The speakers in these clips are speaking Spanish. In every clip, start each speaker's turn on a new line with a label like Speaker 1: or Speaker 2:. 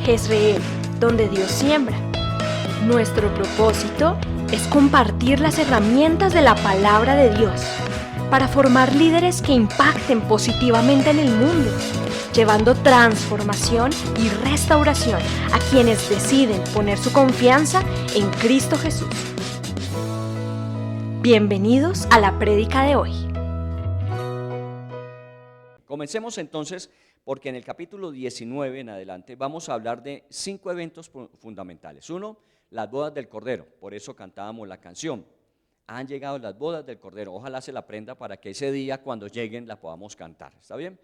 Speaker 1: Jezreel, donde Dios siembra. Nuestro propósito es compartir las herramientas de la palabra de Dios para formar líderes que impacten positivamente en el mundo, llevando transformación y restauración a quienes deciden poner su confianza en Cristo Jesús. Bienvenidos a la prédica de hoy.
Speaker 2: Comencemos entonces, porque en el capítulo 19 en adelante vamos a hablar de 5 eventos fundamentales. Uno, las bodas del Cordero, por eso cantábamos la canción. Han llegado las bodas del Cordero, ojalá se la aprenda para que ese día cuando lleguen la podamos cantar, ¿está bien?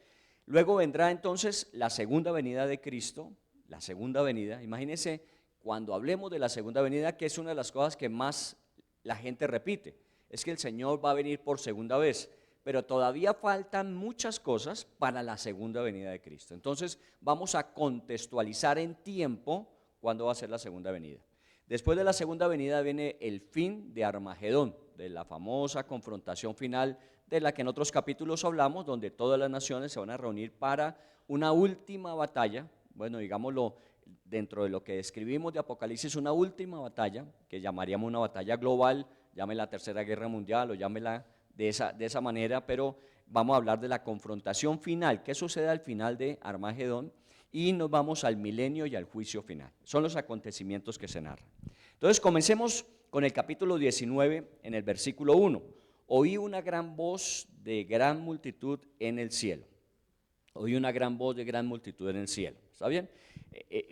Speaker 2: Luego vendrá entonces la segunda venida de Cristo, la segunda venida. Imagínense cuando hablemos de la segunda venida, que es una de las cosas que más la gente repite, es que el Señor va a venir por segunda vez. Pero todavía faltan muchas cosas para la segunda venida de Cristo. Entonces vamos a contextualizar en tiempo cuándo va a ser la segunda venida. Después de la segunda venida viene el fin de Armagedón, de la famosa confrontación final de la que en otros capítulos hablamos, donde todas las naciones se van a reunir para una última batalla, bueno, digámoslo, dentro de lo que describimos de Apocalipsis, una última batalla, que llamaríamos una batalla global, llámela la Tercera Guerra Mundial o llámela de esa manera, pero vamos a hablar de la confrontación final, qué sucede al final de Armagedón, y nos vamos al milenio y al juicio final. Son los acontecimientos que se narran. Entonces comencemos con el capítulo 19 en el versículo 1. Oí una gran voz de gran multitud en el cielo. Oí una gran voz de gran multitud en el cielo. ¿Está bien?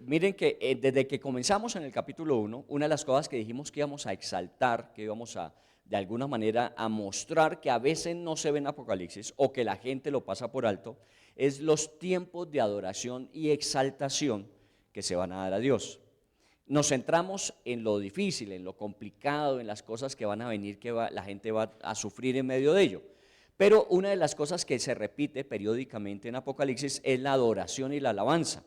Speaker 2: Miren que desde que comenzamos en el capítulo 1, una de las cosas que dijimos que íbamos a exaltar, que íbamos a de alguna manera a mostrar que a veces no se ve en Apocalipsis o que la gente lo pasa por alto, es los tiempos de adoración y exaltación que se van a dar a Dios. Nos centramos en lo difícil, en lo complicado, en las cosas que van a venir, que la gente va a sufrir en medio de ello. Pero una de las cosas que se repite periódicamente en Apocalipsis es la adoración y la alabanza.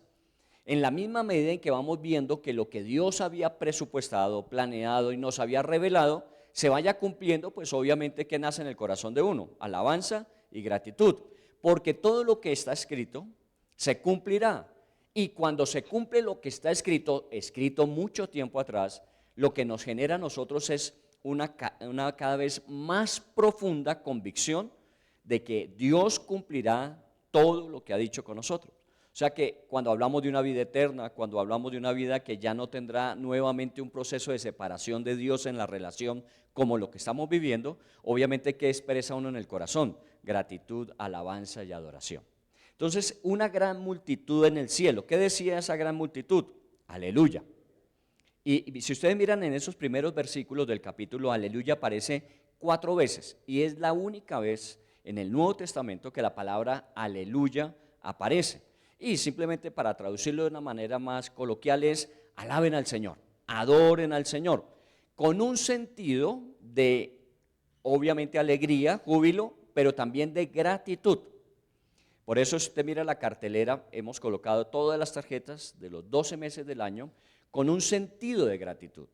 Speaker 2: En la misma medida en que vamos viendo que lo que Dios había presupuestado, planeado y nos había revelado, se vaya cumpliendo, pues obviamente que nace en el corazón de uno, alabanza y gratitud, porque todo lo que está escrito se cumplirá, y cuando se cumple lo que está escrito mucho tiempo atrás, lo que nos genera a nosotros es una cada vez más profunda convicción de que Dios cumplirá todo lo que ha dicho con nosotros. O sea que cuando hablamos de una vida eterna, cuando hablamos de una vida que ya no tendrá nuevamente un proceso de separación de Dios en la relación como lo que estamos viviendo, obviamente que expresa uno en el corazón, gratitud, alabanza y adoración. Entonces, una gran multitud en el cielo. ¿Qué decía esa gran multitud? Aleluya. Y si ustedes miran en esos primeros versículos del capítulo, aleluya aparece 4 veces, y es la única vez en el Nuevo Testamento que la palabra aleluya aparece. Y simplemente para traducirlo de una manera más coloquial es, alaben al Señor, adoren al Señor, con un sentido de, obviamente, alegría, júbilo, pero también de gratitud. Por eso usted mira la cartelera, hemos colocado todas las tarjetas de los 12 meses del año con un sentido de gratitud.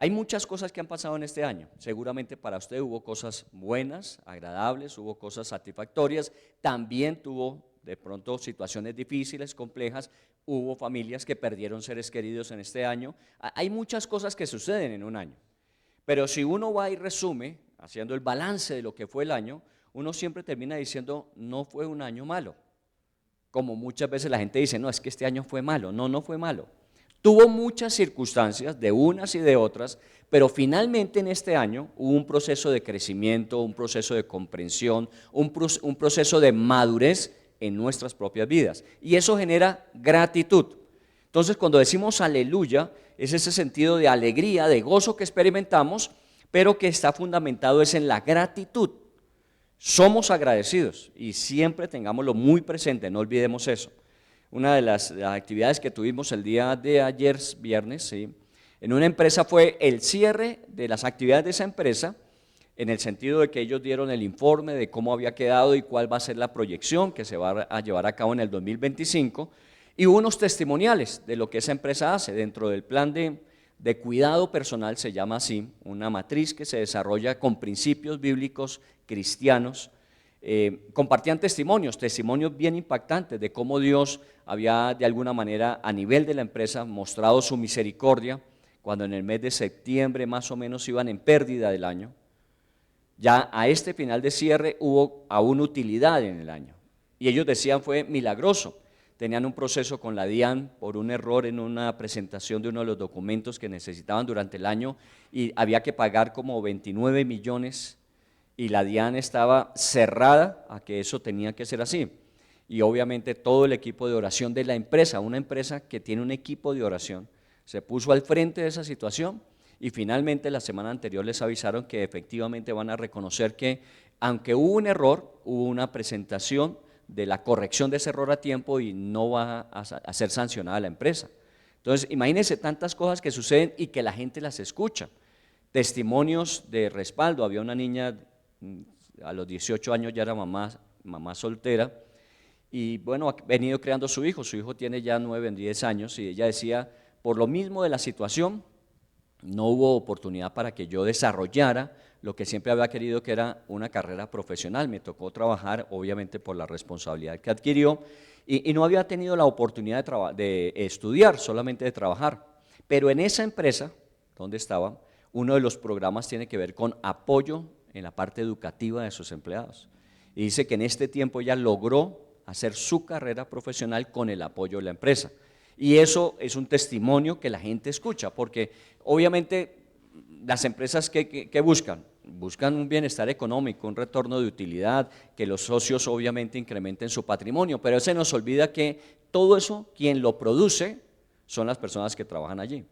Speaker 2: Hay muchas cosas que han pasado en este año, seguramente para usted hubo cosas buenas, agradables, hubo cosas satisfactorias, también tuvo de pronto situaciones difíciles, complejas, hubo familias que perdieron seres queridos en este año. Hay muchas cosas que suceden en un año, pero si uno va y resume, haciendo el balance de lo que fue el año, uno siempre termina diciendo, no fue un año malo, como muchas veces la gente dice, no, es que este año fue malo. No, no fue malo, tuvo muchas circunstancias de unas y de otras, pero finalmente en este año hubo un proceso de crecimiento, un proceso de comprensión, un proceso de madurez en nuestras propias vidas, y eso genera gratitud. Entonces cuando decimos aleluya, es ese sentido de alegría, de gozo que experimentamos, pero que está fundamentado es en la gratitud. Somos agradecidos y siempre tengámoslo muy presente, no olvidemos eso. Una de las actividades que tuvimos el día de ayer, viernes, ¿sí?, en una empresa fue el cierre de las actividades de esa empresa, en el sentido de que ellos dieron el informe de cómo había quedado y cuál va a ser la proyección que se va a llevar a cabo en el 2025, y hubo unos testimoniales de lo que esa empresa hace dentro del plan de cuidado personal, se llama así, una matriz que se desarrolla con principios bíblicos cristianos, compartían testimonios bien impactantes de cómo Dios había de alguna manera a nivel de la empresa mostrado su misericordia cuando en el mes de septiembre más o menos iban en pérdida del año. Ya a este final de cierre hubo aún utilidad en el año y ellos decían fue milagroso. Tenían un proceso con la DIAN por un error en una presentación de uno de los documentos que necesitaban durante el año y había que pagar como 29 millones y la DIAN estaba cerrada a que eso tenía que ser así. Y obviamente todo el equipo de oración de la empresa, una empresa que tiene un equipo de oración, se puso al frente de esa situación y finalmente la semana anterior les avisaron que efectivamente van a reconocer que aunque hubo un error, hubo una presentación de la corrección de ese error a tiempo y no va a ser sancionada la empresa. Entonces, imagínense tantas cosas que suceden y que la gente las escucha. Testimonios de respaldo. Había una niña, a los 18 años ya era mamá soltera, y bueno, ha venido creando su hijo tiene ya 9 o 10 años, y ella decía, por lo mismo de la situación, no hubo oportunidad para que yo desarrollara lo que siempre había querido, que era una carrera profesional. Me tocó trabajar, obviamente por la responsabilidad que adquirió, y no había tenido la oportunidad de estudiar, solamente de trabajar. Pero en esa empresa donde estaba, uno de los programas tiene que ver con apoyo en la parte educativa de sus empleados. Y dice que en este tiempo ella logró hacer su carrera profesional con el apoyo de la empresa. Y eso es un testimonio que la gente escucha, porque obviamente las empresas que buscan un bienestar económico, un retorno de utilidad, que los socios obviamente incrementen su patrimonio, pero se nos olvida que todo eso quien lo produce son las personas que trabajan allí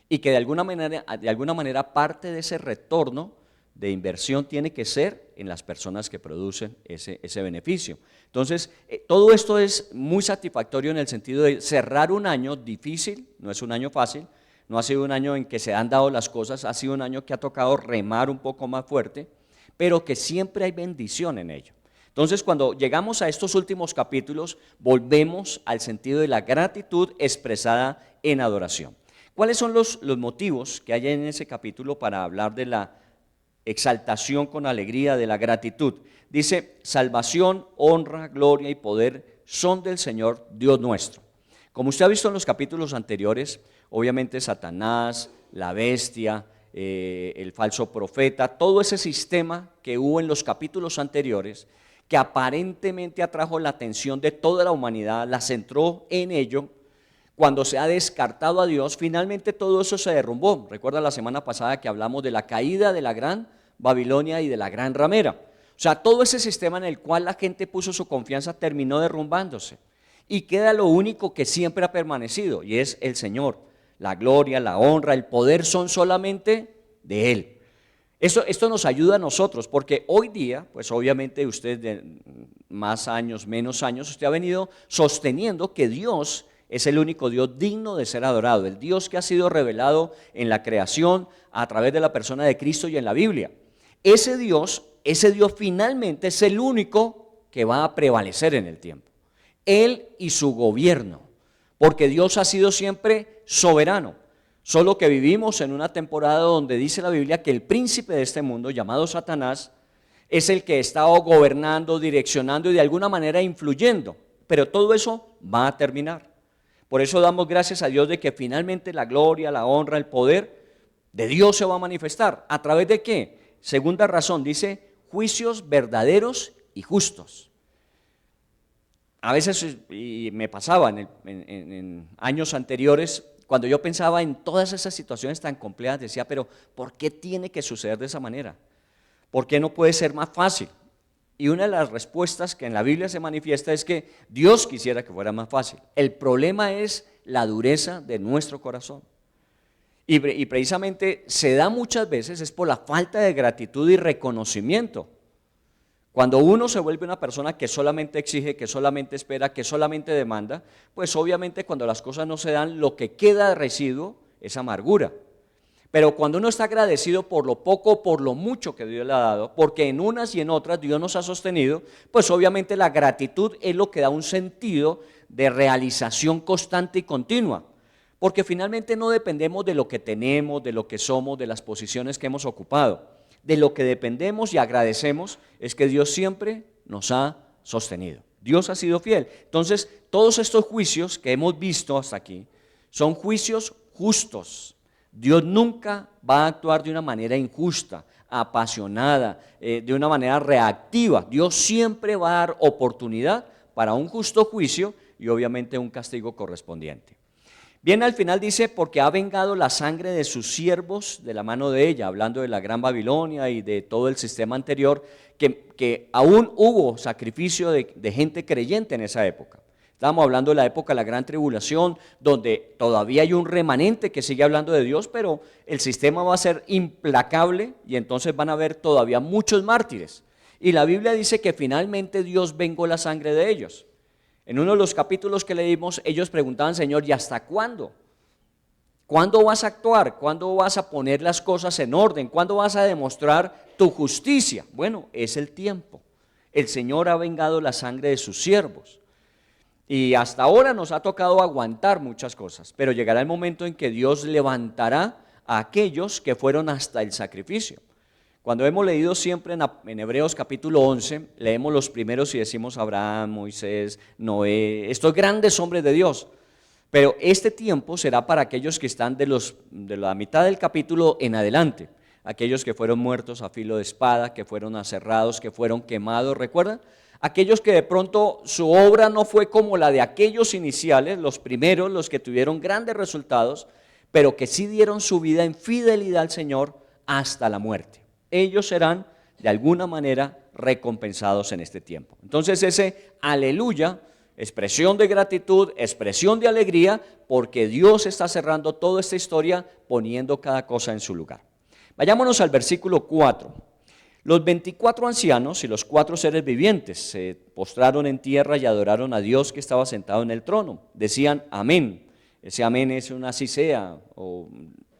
Speaker 2: y que de alguna manera parte de ese retorno de inversión tiene que ser en las personas que producen ese beneficio. Entonces, todo esto es muy satisfactorio en el sentido de cerrar un año difícil, no es un año fácil, no ha sido un año en que se han dado las cosas, ha sido un año que ha tocado remar un poco más fuerte, pero que siempre hay bendición en ello. Entonces, cuando llegamos a estos últimos capítulos, volvemos al sentido de la gratitud expresada en adoración. ¿Cuáles son los motivos que hay en ese capítulo para hablar de la exaltación con alegría, de la gratitud? Dice, salvación, honra, gloria y poder son del Señor Dios nuestro. Como usted ha visto en los capítulos anteriores, obviamente Satanás, la bestia, el falso profeta, todo ese sistema que hubo en los capítulos anteriores, que aparentemente atrajo la atención de toda la humanidad, la centró en ello. Cuando se ha descartado a Dios, finalmente todo eso se derrumbó. Recuerda la semana pasada que hablamos de la caída de la gran Babilonia y de la gran ramera. O sea, todo ese sistema en el cual la gente puso su confianza terminó derrumbándose. Y queda lo único que siempre ha permanecido, y es el Señor. La gloria, la honra, el poder son solamente de Él. Esto nos ayuda a nosotros, porque hoy día, pues obviamente usted de más años, menos años, usted ha venido sosteniendo que Dios es el único Dios digno de ser adorado, el Dios que ha sido revelado en la creación a través de la persona de Cristo y en la Biblia. Ese Dios finalmente es el único que va a prevalecer en el tiempo. Él y su gobierno, porque Dios ha sido siempre soberano. Solo que vivimos en una temporada donde dice la Biblia que el príncipe de este mundo, llamado Satanás, es el que está gobernando, direccionando y de alguna manera influyendo. Pero todo eso va a terminar. Por eso damos gracias a Dios de que finalmente la gloria, la honra, el poder de Dios se va a manifestar. ¿A través de qué? Segunda razón, dice juicios verdaderos y justos. A veces, y me pasaba en años anteriores, cuando yo pensaba en todas esas situaciones tan complejas, decía, pero ¿por qué tiene que suceder de esa manera? ¿Por qué no puede ser más fácil? Y una de las respuestas que en la Biblia se manifiesta es que Dios quisiera que fuera más fácil. El problema es la dureza de nuestro corazón. Y precisamente se da muchas veces es por la falta de gratitud y reconocimiento. Cuando uno se vuelve una persona que solamente exige, que solamente espera, que solamente demanda, pues obviamente cuando las cosas no se dan, lo que queda de residuo es amargura. Pero cuando uno está agradecido por lo poco o por lo mucho que Dios le ha dado, porque en unas y en otras Dios nos ha sostenido, pues obviamente la gratitud es lo que da un sentido de realización constante y continua. Porque finalmente no dependemos de lo que tenemos, de lo que somos, de las posiciones que hemos ocupado. De lo que dependemos y agradecemos es que Dios siempre nos ha sostenido. Dios ha sido fiel. Entonces, todos estos juicios que hemos visto hasta aquí son juicios justos. Dios nunca va a actuar de una manera injusta, apasionada, de una manera reactiva. Dios siempre va a dar oportunidad para un justo juicio y obviamente un castigo correspondiente. Bien, al final dice, porque ha vengado la sangre de sus siervos de la mano de ella, hablando de la Gran Babilonia y de todo el sistema anterior, que aún hubo sacrificio de gente creyente en esa época. Estábamos hablando de la época de la Gran Tribulación, donde todavía hay un remanente que sigue hablando de Dios, pero el sistema va a ser implacable y entonces van a haber todavía muchos mártires. Y la Biblia dice que finalmente Dios vengó la sangre de ellos. En uno de los capítulos que leímos, ellos preguntaban, Señor, ¿y hasta cuándo? ¿Cuándo vas a actuar? ¿Cuándo vas a poner las cosas en orden? ¿Cuándo vas a demostrar tu justicia? Bueno, es el tiempo. El Señor ha vengado la sangre de sus siervos. Y hasta ahora nos ha tocado aguantar muchas cosas, pero llegará el momento en que Dios levantará a aquellos que fueron hasta el sacrificio. Cuando hemos leído siempre en Hebreos capítulo 11, leemos los primeros y decimos Abraham, Moisés, Noé, estos grandes hombres de Dios. Pero este tiempo será para aquellos que están de la mitad del capítulo en adelante, aquellos que fueron muertos a filo de espada, que fueron aserrados, que fueron quemados, ¿recuerdan? Aquellos que de pronto su obra no fue como la de aquellos iniciales, los primeros, los que tuvieron grandes resultados, pero que sí dieron su vida en fidelidad al Señor hasta la muerte. Ellos serán de alguna manera recompensados en este tiempo. Entonces ese aleluya, expresión de gratitud, expresión de alegría, porque Dios está cerrando toda esta historia poniendo cada cosa en su lugar. Vayámonos al versículo 4. Los 24 ancianos y los 4 seres vivientes se postraron en tierra y adoraron a Dios que estaba sentado en el trono. Decían amén. Ese amén es un así sea o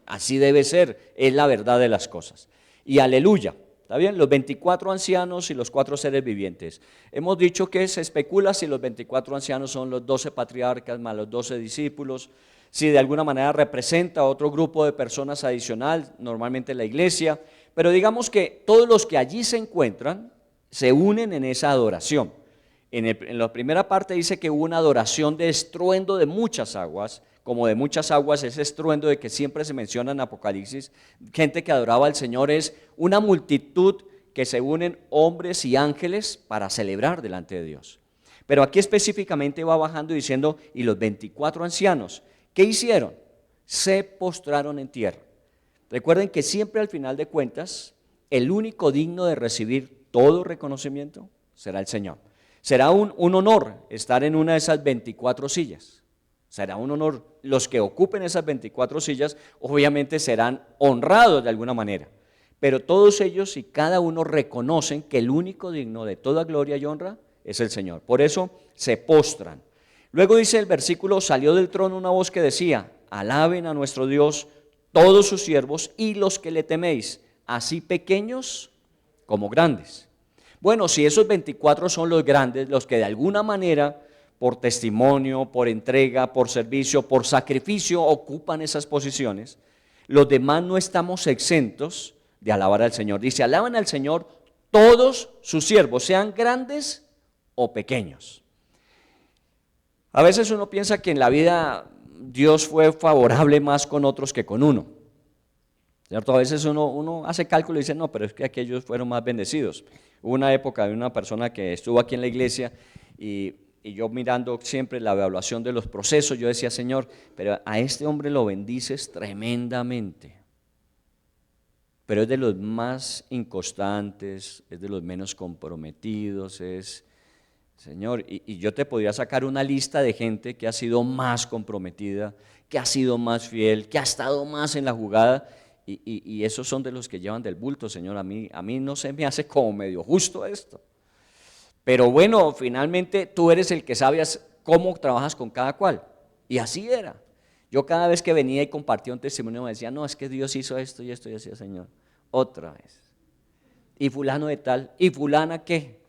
Speaker 2: así debe ser, es la verdad de las cosas. Y aleluya, ¿está bien? Los 24 ancianos y los 4 seres vivientes. Hemos dicho que se especula si los 24 ancianos son los 12 patriarcas más los 12 discípulos, si de alguna manera representa a otro grupo de personas adicional, normalmente la iglesia, pero digamos que todos los que allí se encuentran se unen en esa adoración. En la primera parte dice que hubo una adoración de estruendo de muchas aguas, como de muchas aguas, ese estruendo de que siempre se menciona en Apocalipsis, gente que adoraba al Señor, es una multitud que se unen hombres y ángeles para celebrar delante de Dios. Pero aquí específicamente va bajando diciendo, y los 24 ancianos, ¿qué hicieron? Se postraron en tierra. Recuerden que siempre al final de cuentas, el único digno de recibir todo reconocimiento será el Señor. Será un honor estar en una de esas 24 sillas. Será un honor. Los que ocupen esas 24 sillas obviamente serán honrados de alguna manera. Pero todos ellos y cada uno reconocen que el único digno de toda gloria y honra es el Señor. Por eso se postran. Luego dice el versículo, salió del trono una voz que decía, alaben a nuestro Dios todos sus siervos y los que le teméis, así pequeños como grandes. Bueno, si esos 24 son los grandes, los que de alguna manera, por testimonio, por entrega, por servicio, por sacrificio, ocupan esas posiciones, los demás no estamos exentos de alabar al Señor. Dice, alaban al Señor todos sus siervos, sean grandes o pequeños. A veces uno piensa que en la vida Dios fue favorable más con otros que con uno, ¿cierto? A veces uno hace cálculo y dice, no, pero es que aquellos fueron más bendecidos. Hubo una época de una persona que estuvo aquí en la iglesia y yo mirando siempre la evaluación de los procesos, yo decía, Señor, pero a este hombre lo bendices tremendamente, pero es de los más inconstantes, es de los menos comprometidos, Señor, y yo te podría sacar una lista de gente que ha sido más comprometida, que ha sido más fiel, que ha estado más en la jugada, y esos son de los que llevan del bulto, Señor. A mí no se me hace como medio justo esto. Pero bueno, finalmente tú eres el que sabes cómo trabajas con cada cual. Y así era. Yo cada vez que venía y compartía un testimonio me decía, no, es que Dios hizo esto y esto, y decía, Señor, otra vez. Y fulano de tal, y fulana qué.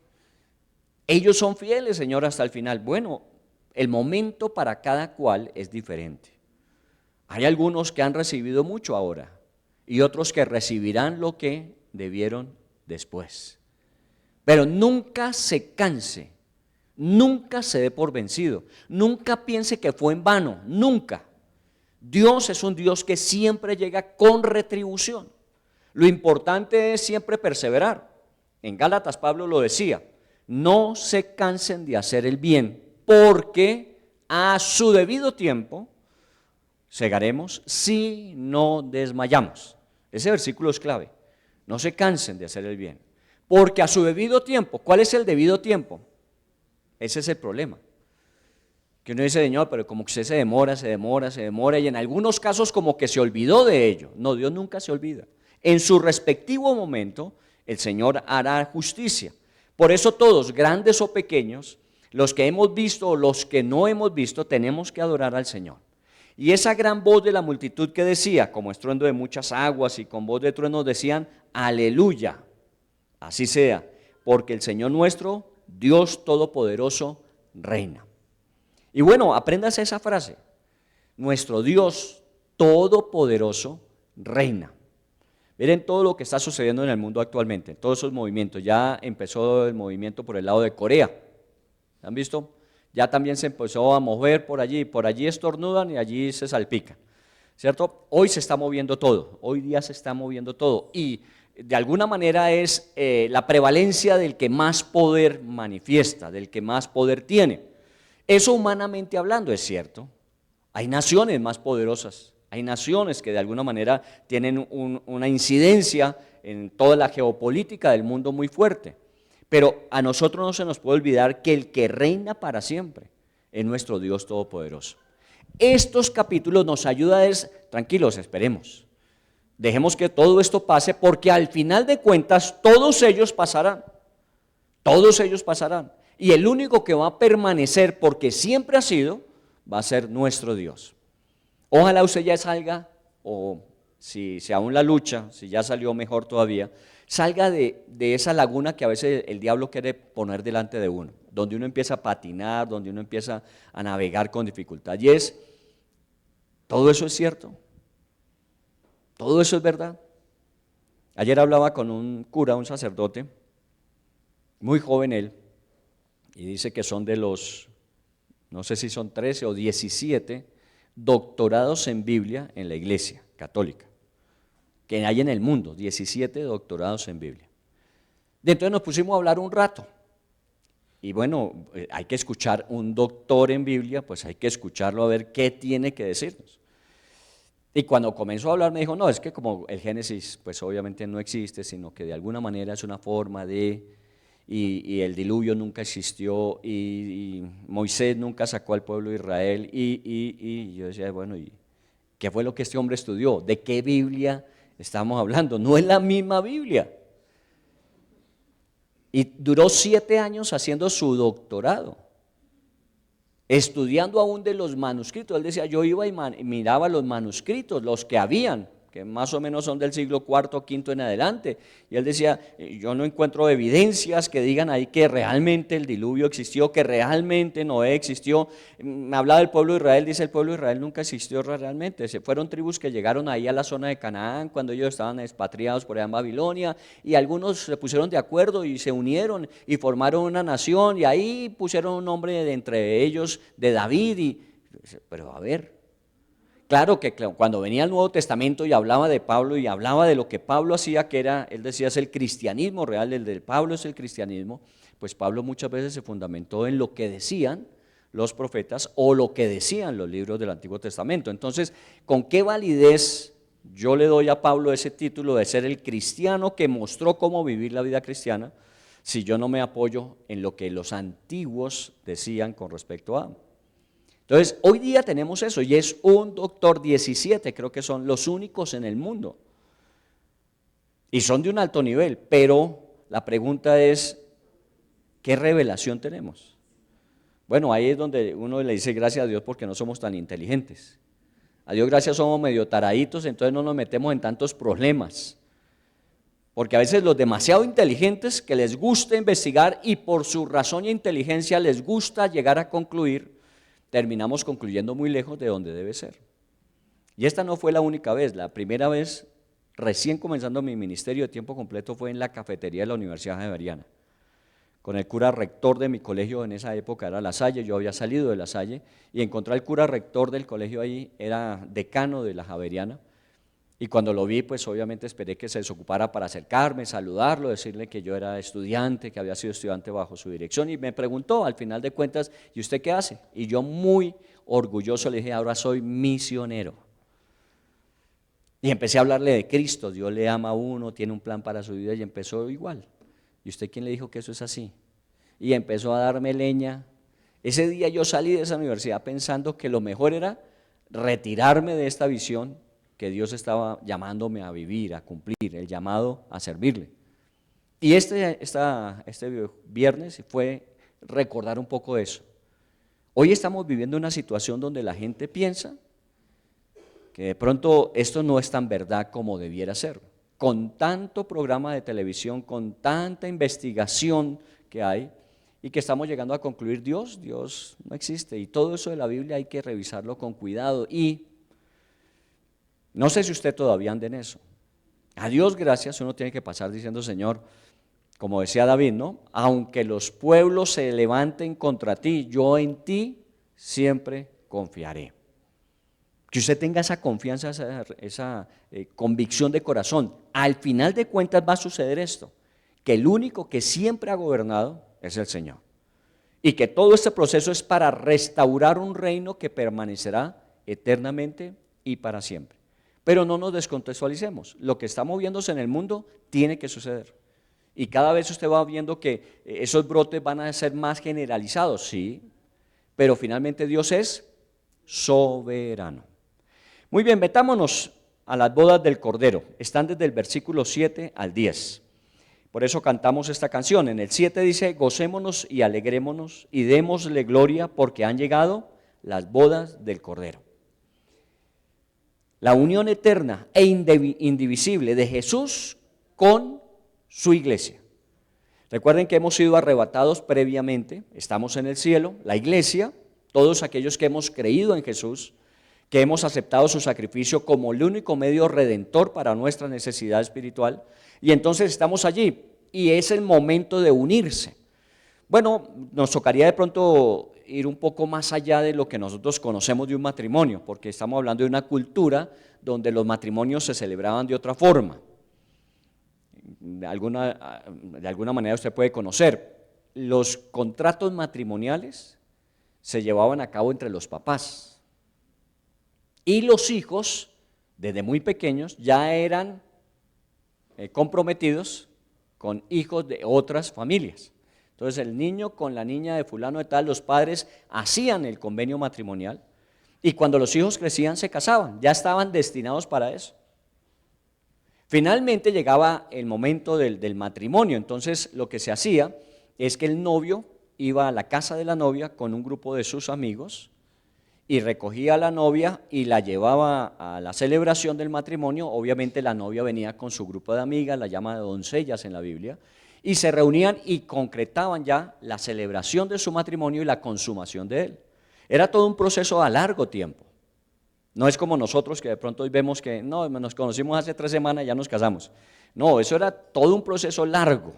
Speaker 2: Ellos son fieles, Señor, hasta el final. Bueno, el momento para cada cual es diferente. Hay algunos que han recibido mucho ahora y otros que recibirán lo que debieron después. Pero nunca se canse, nunca se dé por vencido, nunca piense que fue en vano, nunca. Dios es un Dios que siempre llega con retribución. Lo importante es siempre perseverar. En Gálatas Pablo lo decía, no se cansen de hacer el bien, porque a su debido tiempo segaremos si no desmayamos. Ese versículo es clave. No se cansen de hacer el bien, porque a su debido tiempo. ¿Cuál es el debido tiempo? Ese es el problema. Que uno dice, Señor, pero como que usted se demora, y en algunos casos como que se olvidó de ello. No, Dios nunca se olvida. En su respectivo momento, el Señor hará justicia. Por eso todos, grandes o pequeños, los que hemos visto o los que no hemos visto, tenemos que adorar al Señor. Y esa gran voz de la multitud que decía, como estruendo de muchas aguas y con voz de truenos decían, aleluya, así sea, porque el Señor nuestro, Dios Todopoderoso, reina. Y bueno, apréndase esa frase, nuestro Dios Todopoderoso reina. Miren todo lo que está sucediendo en el mundo actualmente, todos esos movimientos. Ya empezó el movimiento por el lado de Corea, ¿han visto? Ya también se empezó a mover por allí estornudan y allí se salpican, ¿cierto? Hoy se está moviendo todo, hoy día se está moviendo todo y de alguna manera es la prevalencia del que más poder manifiesta, del que más poder tiene. Eso humanamente hablando es cierto, hay naciones más poderosas, hay naciones que de alguna manera tienen una incidencia en toda la geopolítica del mundo muy fuerte. Pero a nosotros no se nos puede olvidar que el que reina para siempre es nuestro Dios Todopoderoso. Estos capítulos nos ayudan tranquilos, esperemos. Dejemos que todo esto pase porque al final de cuentas todos ellos pasarán. Todos ellos pasarán. Y el único que va a permanecer, porque siempre ha sido, va a ser nuestro Dios. Ojalá usted ya salga, o si aún la lucha, si ya salió mejor todavía, salga de esa laguna que a veces el diablo quiere poner delante de uno, donde uno empieza a patinar, donde uno empieza a navegar con dificultad. Y todo eso es cierto, todo eso es verdad. Ayer hablaba con un cura, un sacerdote, muy joven él, y dice que son de los, no sé si son 13 o 17 doctorados en Biblia en la iglesia católica que hay en el mundo, 17 doctorados en Biblia. Entonces nos pusimos a hablar un rato, y bueno, hay que escuchar un doctor en Biblia, pues hay que escucharlo a ver qué tiene que decirnos. Y cuando comenzó a hablar me dijo, no, es que como el Génesis pues obviamente no existe, sino que de alguna manera es una forma de, y el diluvio nunca existió, y Moisés nunca sacó al pueblo de Israel, y yo decía, bueno, ¿y qué fue lo que este hombre estudió? ¿De qué Biblia estamos hablando? No es la misma Biblia. Y duró 7 años haciendo su doctorado, estudiando aún de los manuscritos. Él decía, yo iba y miraba los manuscritos, los que habían, que más o menos son del siglo IV, V en adelante, y él decía, yo no encuentro evidencias que digan ahí que realmente el diluvio existió, que realmente Noé existió. Me hablaba del pueblo de Israel, dice, el pueblo de Israel nunca existió realmente, se fueron tribus que llegaron ahí a la zona de Canaán cuando ellos estaban expatriados por allá en Babilonia, y algunos se pusieron de acuerdo y se unieron y formaron una nación, y ahí pusieron un nombre de entre ellos de David, pero a ver, claro que cuando venía el Nuevo Testamento y hablaba de Pablo y hablaba de lo que Pablo hacía, que era, él decía, es el cristianismo real, el de Pablo es el cristianismo, pues Pablo muchas veces se fundamentó en lo que decían los profetas o lo que decían los libros del Antiguo Testamento. Entonces, ¿con qué validez yo le doy a Pablo ese título de ser el cristiano que mostró cómo vivir la vida cristiana si yo no me apoyo en lo que los antiguos decían con respecto a? Entonces, hoy día tenemos eso, y es un doctor, 17, creo que son los únicos en el mundo, y son de un alto nivel, pero la pregunta es, ¿qué revelación tenemos? Bueno, ahí es donde uno le dice gracias a Dios porque no somos tan inteligentes. A Dios gracias somos medio taraditos, entonces no nos metemos en tantos problemas, porque a veces los demasiado inteligentes que les gusta investigar y por su razón e inteligencia les gusta llegar a concluir, terminamos concluyendo muy lejos de donde debe ser. Y esta no fue la única vez, la primera vez, recién comenzando mi ministerio de tiempo completo, fue en la cafetería de la Universidad Javeriana. con el cura rector de mi colegio en esa época, era La Salle, yo había salido de La Salle, y encontré al cura rector del colegio ahí, era decano de la Javeriana, y cuando lo vi, pues obviamente esperé que se desocupara para acercarme, saludarlo, decirle que yo era estudiante, que había sido estudiante bajo su dirección, y me preguntó al final de cuentas, ¿y usted qué hace? Y yo muy orgulloso le dije, ahora soy misionero. Y empecé a hablarle de Cristo, Dios le ama a uno, tiene un plan para su vida, y empezó igual. ¿Y usted quién le dijo que eso es así? Y empezó a darme leña. Ese día yo salí de esa universidad pensando que lo mejor era retirarme de esta visión que Dios estaba llamándome a vivir, a cumplir, el llamado a servirle. Y este viernes fue recordar un poco eso. Hoy estamos viviendo una situación donde la gente piensa que de pronto esto no es tan verdad como debiera ser. Con tanto programa de televisión, con tanta investigación que hay, y que estamos llegando a concluir, Dios no existe, y todo eso de la Biblia hay que revisarlo con cuidado, y no sé si usted todavía anda en eso. A Dios gracias, uno tiene que pasar diciendo, Señor, como decía David, ¿no? Aunque los pueblos se levanten contra ti, yo en ti siempre confiaré. Que usted tenga esa confianza, esa convicción de corazón. Al final de cuentas va a suceder esto, que el único que siempre ha gobernado es el Señor. Y que todo este proceso es para restaurar un reino que permanecerá eternamente y para siempre. Pero no nos descontextualicemos. Lo que está moviéndose en el mundo tiene que suceder. Y cada vez usted va viendo que esos brotes van a ser más generalizados, sí, pero finalmente Dios es soberano. Muy bien, metámonos a las bodas del Cordero. Están desde el versículo 7 al 10. Por eso cantamos esta canción. En el 7 dice, gocémonos y alegrémonos y démosle gloria porque han llegado las bodas del Cordero. La unión eterna e indivisible de Jesús con su iglesia. Recuerden que hemos sido arrebatados previamente, estamos en el cielo, la iglesia, todos aquellos que hemos creído en Jesús, que hemos aceptado su sacrificio como el único medio redentor para nuestra necesidad espiritual, y entonces estamos allí, y es el momento de unirse. Bueno, nos tocaría de pronto ir un poco más allá de lo que nosotros conocemos de un matrimonio, porque estamos hablando de una cultura donde los matrimonios se celebraban de otra forma. De alguna manera usted puede conocer, los contratos matrimoniales se llevaban a cabo entre los papás. Y los hijos, desde muy pequeños, ya eran comprometidos con hijos de otras familias. Entonces el niño con la niña de fulano de tal, los padres hacían el convenio matrimonial y cuando los hijos crecían se casaban, ya estaban destinados para eso. Finalmente llegaba el momento del matrimonio, entonces lo que se hacía es que el novio iba a la casa de la novia con un grupo de sus amigos y recogía a la novia y la llevaba a la celebración del matrimonio. Obviamente la novia venía con su grupo de amigas, la llama de doncellas en la Biblia, y se reunían y concretaban ya la celebración de su matrimonio y la consumación de él. Era todo un proceso a largo tiempo. No es como nosotros que de pronto hoy vemos que no, nos conocimos hace 3 semanas y ya nos casamos. No, eso era todo un proceso largo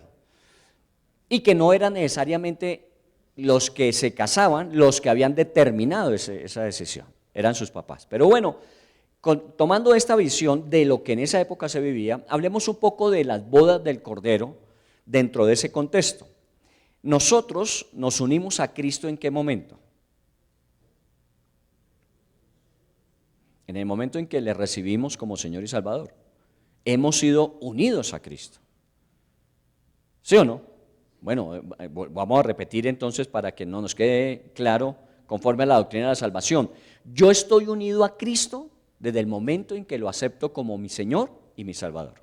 Speaker 2: y que no era necesariamente los que se casaban, los que habían determinado esa decisión, eran sus papás. Pero bueno, tomando esta visión de lo que en esa época se vivía, hablemos un poco de las bodas del Cordero dentro de ese contexto. Nosotros nos unimos a Cristo ¿en qué momento? En el momento en que le recibimos como Señor y Salvador. Hemos sido unidos a Cristo. ¿Sí o no? Bueno, vamos a repetir entonces para que no nos quede claro conforme a la doctrina de la salvación. Yo estoy unido a Cristo desde el momento en que lo acepto como mi Señor y mi Salvador.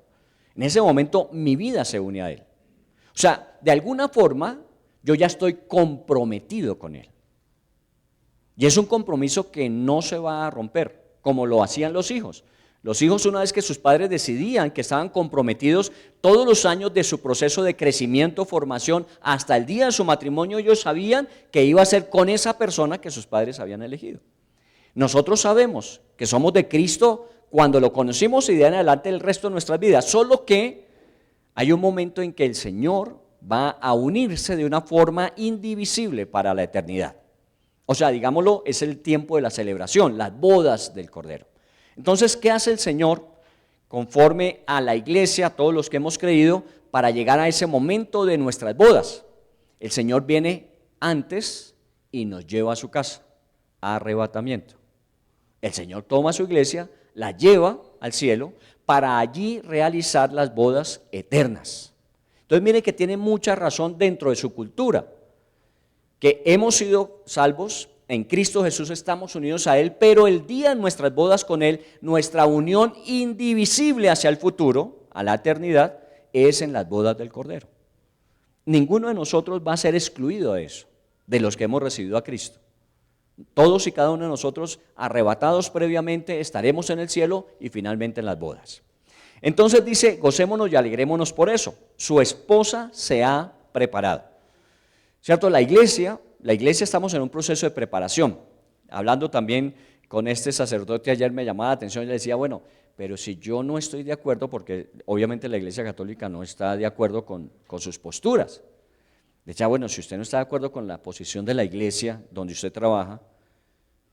Speaker 2: En ese momento mi vida se une a Él. O sea, de alguna forma yo ya estoy comprometido con Él. Y es un compromiso que no se va a romper, como lo hacían los hijos. Los hijos, una vez que sus padres decidían que estaban comprometidos todos los años de su proceso de crecimiento, formación, hasta el día de su matrimonio, ellos sabían que iba a ser con esa persona que sus padres habían elegido. Nosotros sabemos que somos de Cristo cuando lo conocimos y de en adelante el resto de nuestras vidas, solo que hay un momento en que el Señor va a unirse de una forma indivisible para la eternidad. O sea, digámoslo, es el tiempo de la celebración, las bodas del Cordero. Entonces, ¿qué hace el Señor conforme a la iglesia, a todos los que hemos creído, para llegar a ese momento de nuestras bodas? El Señor viene antes y nos lleva a su casa, a arrebatamiento. El Señor toma a su iglesia, la lleva al cielo para allí realizar las bodas eternas. Entonces mire que tiene mucha razón dentro de su cultura, que hemos sido salvos, en Cristo Jesús estamos unidos a Él, pero el día de nuestras bodas con Él, nuestra unión indivisible hacia el futuro, a la eternidad, es en las bodas del Cordero. Ninguno de nosotros va a ser excluido de eso, de los que hemos recibido a Cristo. Todos y cada uno de nosotros, arrebatados previamente, estaremos en el cielo y finalmente en las bodas. Entonces dice, gocémonos y alegrémonos por eso. Su esposa se ha preparado. ¿Cierto? La iglesia estamos en un proceso de preparación. Hablando también con este sacerdote ayer me llamaba la atención y le decía, bueno, pero si yo no estoy de acuerdo, porque obviamente la iglesia católica no está de acuerdo con sus posturas. Decía, bueno, si usted no está de acuerdo con la posición de la iglesia donde usted trabaja,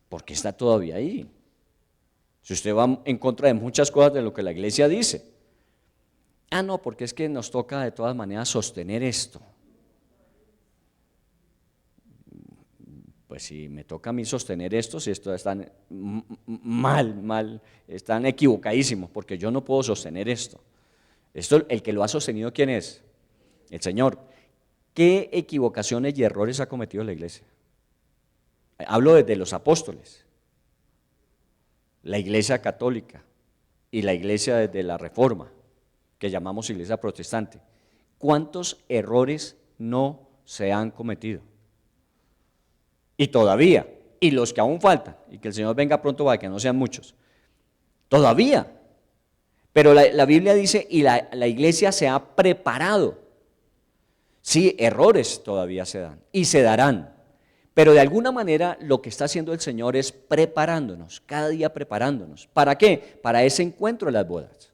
Speaker 2: ¿por qué está todavía ahí? Si usted va en contra de muchas cosas de lo que la iglesia dice. Ah, no, porque es que nos toca de todas maneras sostener esto. Pues si me toca a mí sostener esto, si esto están mal, están equivocadísimos, porque yo no puedo sostener esto. Esto, el que lo ha sostenido, ¿quién es? El Señor. ¿Qué equivocaciones y errores ha cometido la iglesia? Hablo desde los apóstoles, la iglesia católica y la iglesia desde la Reforma, que llamamos iglesia protestante. ¿Cuántos errores no se han cometido? Y todavía, y los que aún faltan, y que el Señor venga pronto para que no sean muchos, todavía. Pero la Biblia dice, y la iglesia se ha preparado. Sí, errores todavía se dan, y se darán. Pero de alguna manera lo que está haciendo el Señor es preparándonos, cada día preparándonos. ¿Para qué? Para ese encuentro de las bodas.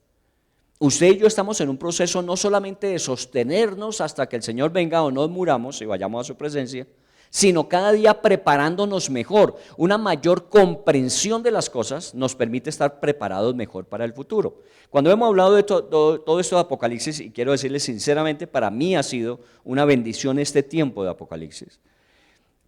Speaker 2: Usted y yo estamos en un proceso no solamente de sostenernos hasta que el Señor venga o nos muramos y vayamos a su presencia, sino cada día preparándonos mejor. Una mayor comprensión de las cosas nos permite estar preparados mejor para el futuro. Cuando hemos hablado de todo esto de Apocalipsis, y quiero decirles sinceramente, para mí ha sido una bendición este tiempo de Apocalipsis.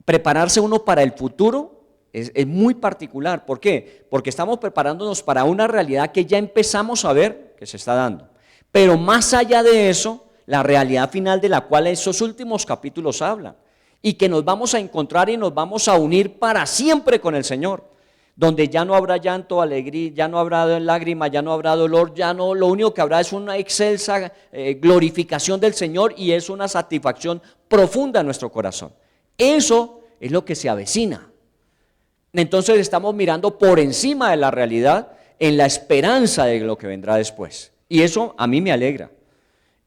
Speaker 2: Prepararse uno para el futuro es muy particular. ¿Por qué? Porque estamos preparándonos para una realidad que ya empezamos a ver que se está dando. Pero más allá de eso, la realidad final de la cual esos últimos capítulos hablan. Y que nos vamos a encontrar y nos vamos a unir para siempre con el Señor, donde ya no habrá llanto, alegría, ya no habrá lágrimas, ya no habrá dolor, ya no, lo único que habrá es una excelsa glorificación del Señor y es una satisfacción profunda en nuestro corazón. Eso es lo que se avecina. Entonces estamos mirando por encima de la realidad en la esperanza de lo que vendrá después. Y eso a mí me alegra.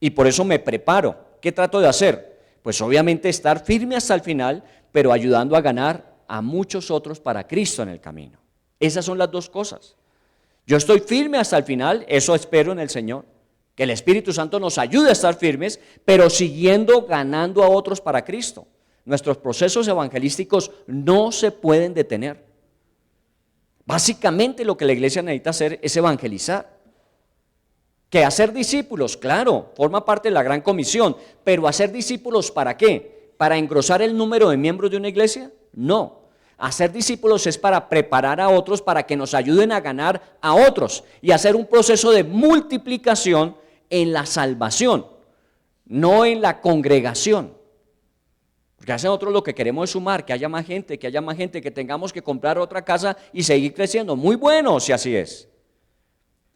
Speaker 2: Y por eso me preparo. ¿Qué trato de hacer? Pues obviamente estar firme hasta el final, pero ayudando a ganar a muchos otros para Cristo en el camino. Esas son las dos cosas. Yo estoy firme hasta el final, eso espero en el Señor, que el Espíritu Santo nos ayude a estar firmes, pero siguiendo ganando a otros para Cristo. Nuestros procesos evangelísticos no se pueden detener. Básicamente lo que la iglesia necesita hacer es evangelizar. Que hacer discípulos, claro, forma parte de la gran comisión, pero hacer discípulos ¿para qué? ¿Para engrosar el número de miembros de una iglesia? No, hacer discípulos es para preparar a otros para que nos ayuden a ganar a otros y hacer un proceso de multiplicación en la salvación, no en la congregación. Porque hacen otros lo que queremos es sumar, que haya más gente, que tengamos que comprar otra casa y seguir creciendo. Muy bueno si así es.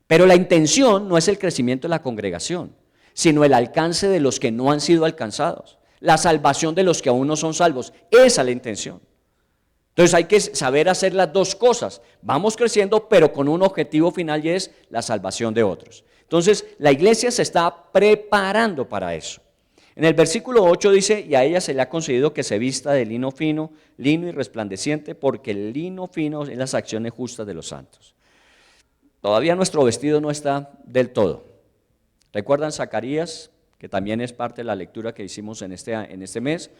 Speaker 2: Pero la intención no es el crecimiento de la congregación, sino el alcance de los que no han sido alcanzados, la salvación de los que aún no son salvos. Esa es la intención. Entonces hay que saber hacer las dos cosas. Vamos creciendo, pero con un objetivo final y es la salvación de otros. Entonces la iglesia se está preparando para eso. En el versículo 8 dice, y a ella se le ha concedido que se vista de lino fino, lino y resplandeciente, porque el lino fino es las acciones justas de los santos. Todavía nuestro vestido no está del todo. ¿Recuerdan Zacarías? que también es parte de la lectura que hicimos en este mes.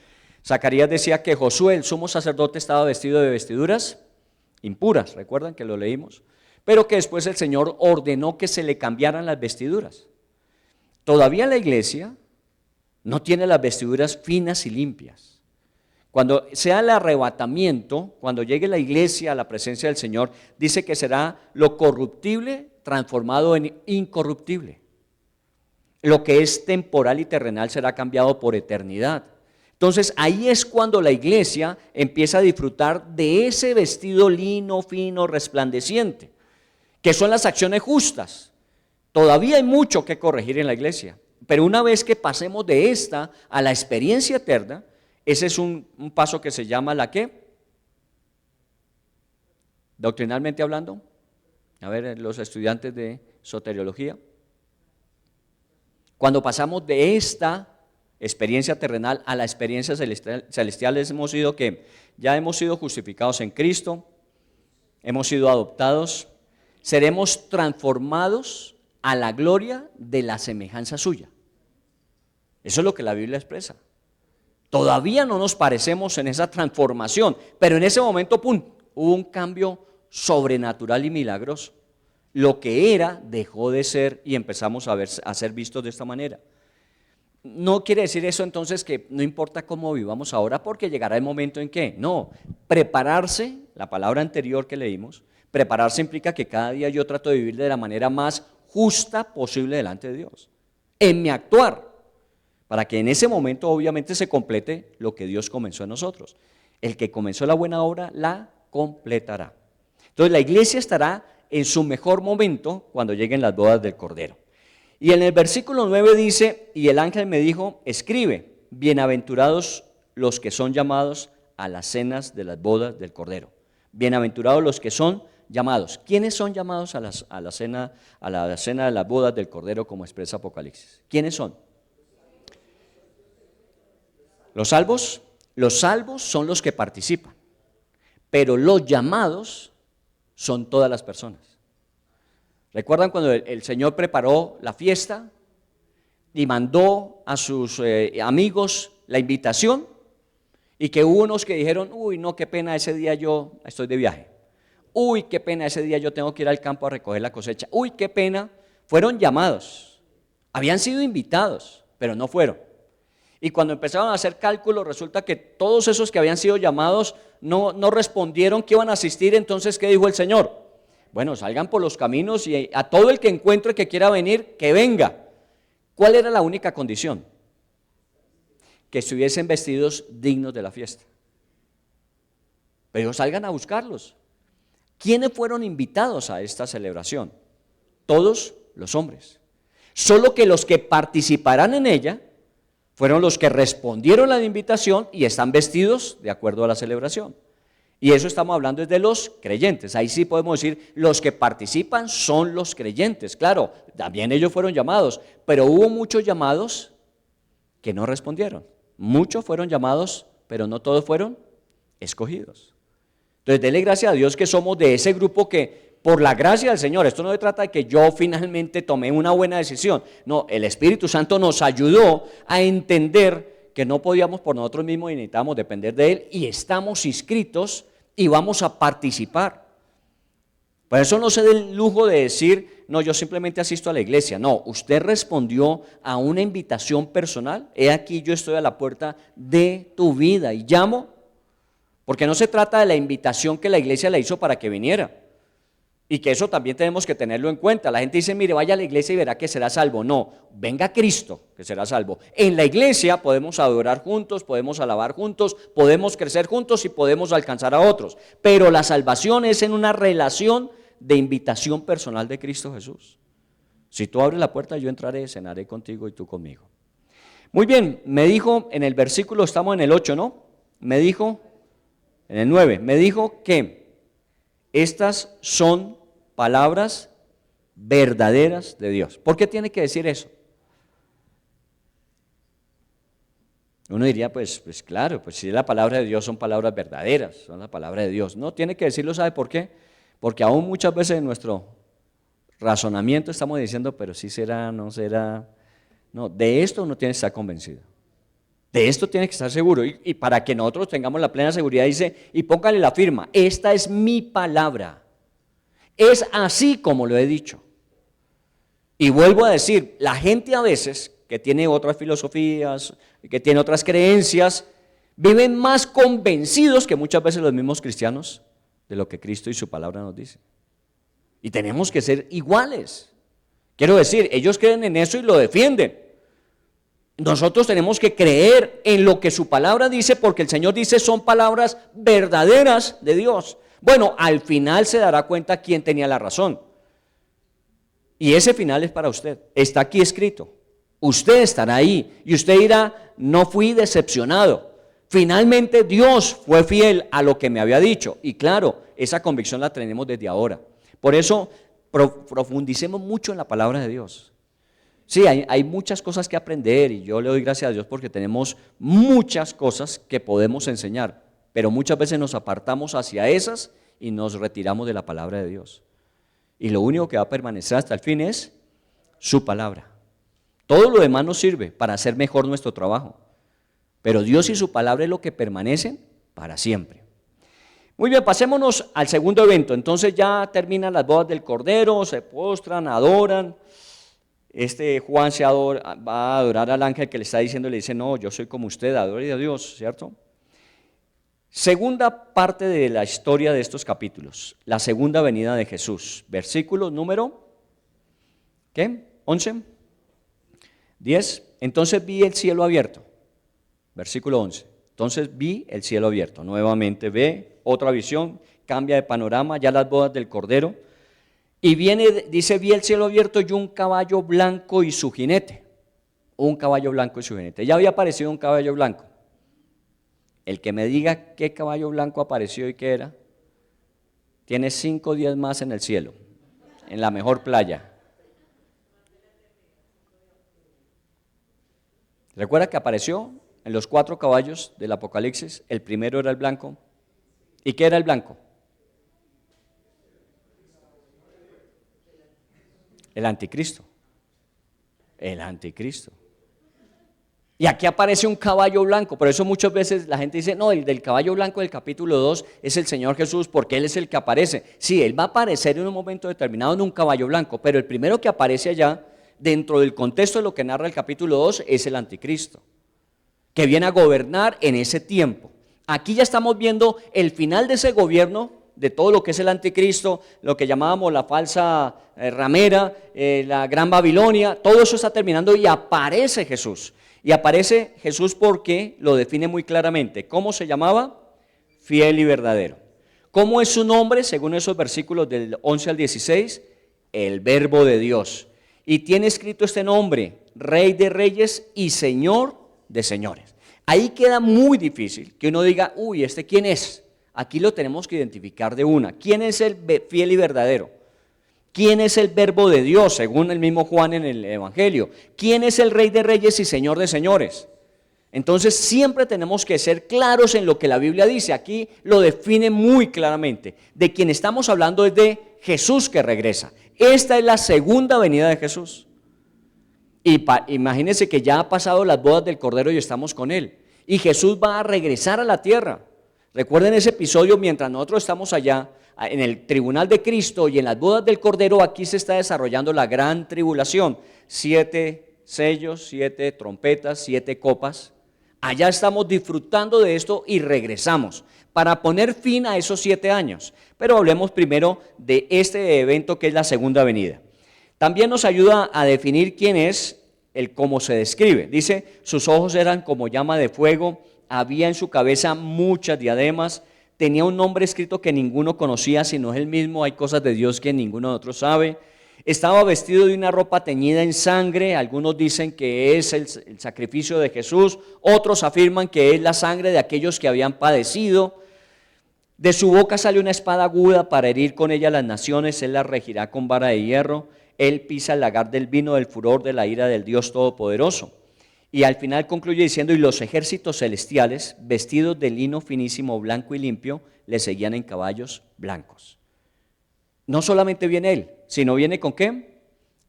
Speaker 2: Zacarías decía que Josué, el sumo sacerdote, estaba vestido de vestiduras impuras, ¿recuerdan que lo leímos? Pero que después el Señor ordenó que se le cambiaran las vestiduras. Todavía la iglesia no tiene las vestiduras finas y limpias. Cuando sea el arrebatamiento, cuando llegue la iglesia a la presencia del Señor, dice que será lo corruptible transformado en incorruptible. Lo que es temporal y terrenal será cambiado por eternidad. Entonces ahí es cuando la iglesia empieza a disfrutar de ese vestido lino, fino, resplandeciente, que son las acciones justas. Todavía hay mucho que corregir en la iglesia, pero una vez que pasemos de esta a la experiencia eterna, ese es un paso que se llama la ¿qué? Doctrinalmente hablando, a ver, los estudiantes de soteriología, cuando pasamos de esta experiencia terrenal a la experiencia celestial, hemos sido que ya hemos sido justificados en Cristo, hemos sido adoptados, seremos transformados a la gloria de la semejanza suya. Eso es lo que la Biblia expresa. Todavía no nos parecemos en esa transformación, pero en ese momento, ¡pum!, hubo un cambio sobrenatural y milagroso. Lo que era dejó de ser y empezamos a ser vistos de esta manera. No quiere decir eso entonces que no importa cómo vivamos ahora, porque llegará el momento en que, no, prepararse, la palabra anterior que leímos, prepararse implica que cada día yo trato de vivir de la manera más justa posible delante de Dios, en mi actuar, para que en ese momento obviamente se complete lo que Dios comenzó en nosotros. El que comenzó la buena obra la completará. Entonces la iglesia estará en su mejor momento cuando lleguen las bodas del Cordero. Y en el versículo 9 dice, y el ángel me dijo, escribe, bienaventurados los que son llamados a las cenas de las bodas del Cordero. Bienaventurados los que son llamados. ¿Quiénes son llamados a la cena de las bodas del Cordero, como expresa Apocalipsis? ¿Quiénes son? ¿Los salvos? Los salvos son los que participan, pero los llamados son todas las personas. ¿Recuerdan cuando el Señor preparó la fiesta y mandó a sus amigos la invitación? Y que hubo unos que dijeron, uy, no, qué pena, ese día yo estoy de viaje. Uy, qué pena, ese día yo tengo que ir al campo a recoger la cosecha. Uy, qué pena. Fueron llamados, habían sido invitados, pero no fueron. Y cuando empezaron a hacer cálculos, resulta que todos esos que habían sido llamados no respondieron que iban a asistir. Entonces, ¿qué dijo el Señor? Bueno, salgan por los caminos y a todo el que encuentre que quiera venir, que venga. ¿Cuál era la única condición? Que estuviesen vestidos dignos de la fiesta. Pero salgan a buscarlos. ¿Quiénes fueron invitados a esta celebración? Todos los hombres. Solo que los que participarán en ella fueron los que respondieron a la invitación y están vestidos de acuerdo a la celebración. Y eso estamos hablando es de los creyentes. Ahí sí podemos decir, los que participan son los creyentes. Claro, también ellos fueron llamados, pero hubo muchos llamados que no respondieron. Muchos fueron llamados, pero no todos fueron escogidos. Entonces, dele gracias a Dios que somos de ese grupo que, por la gracia del Señor, esto no se trata de que yo finalmente tomé una buena decisión. No, el Espíritu Santo nos ayudó a entender que no podíamos por nosotros mismos y necesitábamos depender de Él, y estamos inscritos y vamos a participar. Por eso no se dé el lujo de decir, no, yo simplemente asisto a la iglesia. No, usted respondió a una invitación personal. He aquí, yo estoy a la puerta de tu vida y llamo, porque no se trata de la invitación que la iglesia le hizo para que viniera. Y que eso también tenemos que tenerlo en cuenta. La gente dice, mire, vaya a la iglesia y verá que será salvo. No, venga Cristo que será salvo. En la iglesia podemos adorar juntos, podemos alabar juntos, podemos crecer juntos y podemos alcanzar a otros. Pero la salvación es en una relación de invitación personal de Cristo Jesús. Si tú abres la puerta, yo entraré, cenaré contigo y tú conmigo. Muy bien, me dijo en el versículo, estamos en el 8, ¿no? Me dijo, en el 9, me dijo que estas son palabras verdaderas de Dios. ¿Por qué tiene que decir eso? Uno diría, pues claro, pues si es la palabra de Dios, son palabras verdaderas, son la palabra de Dios. No, tiene que decirlo, ¿sabe por qué? Porque aún muchas veces en nuestro razonamiento estamos diciendo, pero sí será, no será. No, de esto uno tiene que estar convencido. De esto tiene que estar seguro. Y para que nosotros tengamos la plena seguridad, dice, y póngale la firma, esta es mi palabra. Es así como lo he dicho. Y vuelvo a decir, la gente a veces que tiene otras filosofías, que tiene otras creencias, viven más convencidos que muchas veces los mismos cristianos de lo que Cristo y su palabra nos dice. Y tenemos que ser iguales. Quiero decir, ellos creen en eso y lo defienden. Nosotros tenemos que creer en lo que su palabra dice, porque el Señor dice son palabras verdaderas de Dios. Bueno, al final se dará cuenta quién tenía la razón. Y ese final es para usted. Está aquí escrito. Usted estará ahí y usted dirá, no fui decepcionado. Finalmente Dios fue fiel a lo que me había dicho. Y claro, esa convicción la tenemos desde ahora. Por eso profundicemos mucho en la palabra de Dios. Sí, hay muchas cosas que aprender y yo le doy gracias a Dios porque tenemos muchas cosas que podemos enseñar, pero muchas veces nos apartamos hacia esas y nos retiramos de la palabra de Dios. Y lo único que va a permanecer hasta el fin es su palabra. Todo lo demás nos sirve para hacer mejor nuestro trabajo, pero Dios y su palabra es lo que permanecen para siempre. Muy bien, pasémonos al segundo evento. Entonces ya terminan las bodas del Cordero, se postran, adoran. Juan va a adorar al ángel que le está diciendo, le dice, no, yo soy como usted, adore a Dios, ¿cierto? Segunda parte de la historia de estos capítulos, la segunda venida de Jesús, versículo número, ¿qué? 11, 10, entonces vi el cielo abierto, versículo 11, entonces vi el cielo abierto, nuevamente ve otra visión, cambia de panorama, ya las bodas del Cordero, y viene, dice, vi el cielo abierto y un caballo blanco y su jinete, un caballo blanco y su jinete, ya había aparecido un caballo blanco. El que me diga qué caballo blanco apareció y qué era, tiene 5 días más en el cielo, en la mejor playa. ¿Recuerda que apareció en los 4 caballos del Apocalipsis? El primero era el blanco. ¿Y qué era el blanco? El anticristo. El anticristo. Y aquí aparece un caballo blanco, por eso muchas veces la gente dice, no, el del caballo blanco del capítulo 2 es el Señor Jesús, porque Él es el que aparece. Sí, Él va a aparecer en un momento determinado en un caballo blanco, pero el primero que aparece allá, dentro del contexto de lo que narra el capítulo 2, es el anticristo, que viene a gobernar en ese tiempo. Aquí ya estamos viendo el final de ese gobierno, de todo lo que es el anticristo, lo que llamábamos la falsa ramera, la gran Babilonia, todo eso está terminando y aparece Jesús. Y aparece Jesús porque lo define muy claramente. ¿Cómo se llamaba? Fiel y verdadero. ¿Cómo es su nombre? Según esos versículos del 11 al 16, el Verbo de Dios. Y tiene escrito este nombre, Rey de Reyes y Señor de Señores. Ahí queda muy difícil que uno diga, uy, ¿este quién es? Aquí lo tenemos que identificar de una. ¿Quién es el fiel y verdadero? ¿Quién es el Verbo de Dios, según el mismo Juan en el Evangelio? ¿Quién es el Rey de Reyes y Señor de Señores? Entonces siempre tenemos que ser claros en lo que la Biblia dice. Aquí lo define muy claramente. De quien estamos hablando es de Jesús que regresa. Esta es la segunda venida de Jesús. Y imagínense que ya ha pasado las bodas del Cordero y estamos con Él. Y Jesús va a regresar a la tierra. Recuerden ese episodio mientras nosotros estamos allá en el tribunal de Cristo y en las bodas del Cordero. Aquí se está desarrollando la gran tribulación, 7 sellos, 7 trompetas, 7 copas. Allá estamos disfrutando de esto y regresamos para poner fin a esos 7 años. Pero hablemos primero de este evento que es la segunda venida. También nos ayuda a definir quién es, el cómo se describe. Dice, sus ojos eran como llama de fuego, había en su cabeza muchas diademas, tenía un nombre escrito que ninguno conocía, sino es el mismo. Hay cosas de Dios que ninguno de otros sabe. Estaba vestido de una ropa teñida en sangre. Algunos dicen que es el sacrificio de Jesús, otros afirman que es la sangre de aquellos que habían padecido. De su boca sale una espada aguda para herir con ella a las naciones. Él las regirá con vara de hierro. Él pisa el lagar del vino del furor de la ira del Dios Todopoderoso. Y al final concluye diciendo, y los ejércitos celestiales, vestidos de lino finísimo, blanco y limpio, le seguían en caballos blancos. No solamente viene Él, sino viene ¿con qué?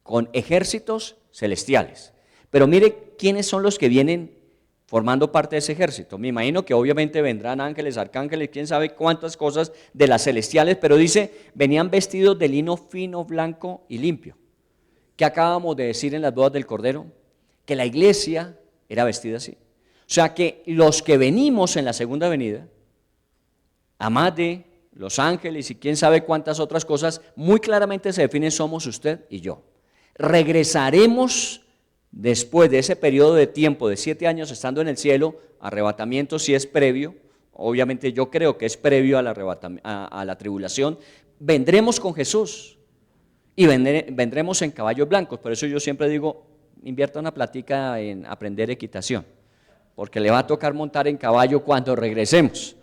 Speaker 2: Con ejércitos celestiales. Pero mire quiénes son los que vienen formando parte de ese ejército. Me imagino que obviamente vendrán ángeles, arcángeles, quién sabe cuántas cosas de las celestiales, pero dice, venían vestidos de lino fino, blanco y limpio. ¿Qué acabamos de decir en las bodas del Cordero? Que la iglesia era vestida así. O sea que los que venimos en la segunda venida, a más de los ángeles y quién sabe cuántas otras cosas, muy claramente se definen, somos usted y yo. Regresaremos después de ese periodo de tiempo de 7 años estando en el cielo, arrebatamiento si es previo, obviamente yo creo que es previo a la tribulación, vendremos con Jesús y vendremos en caballos blancos. Por eso yo siempre digo, invierta una platica en aprender equitación, porque le va a tocar montar en caballo cuando regresemos.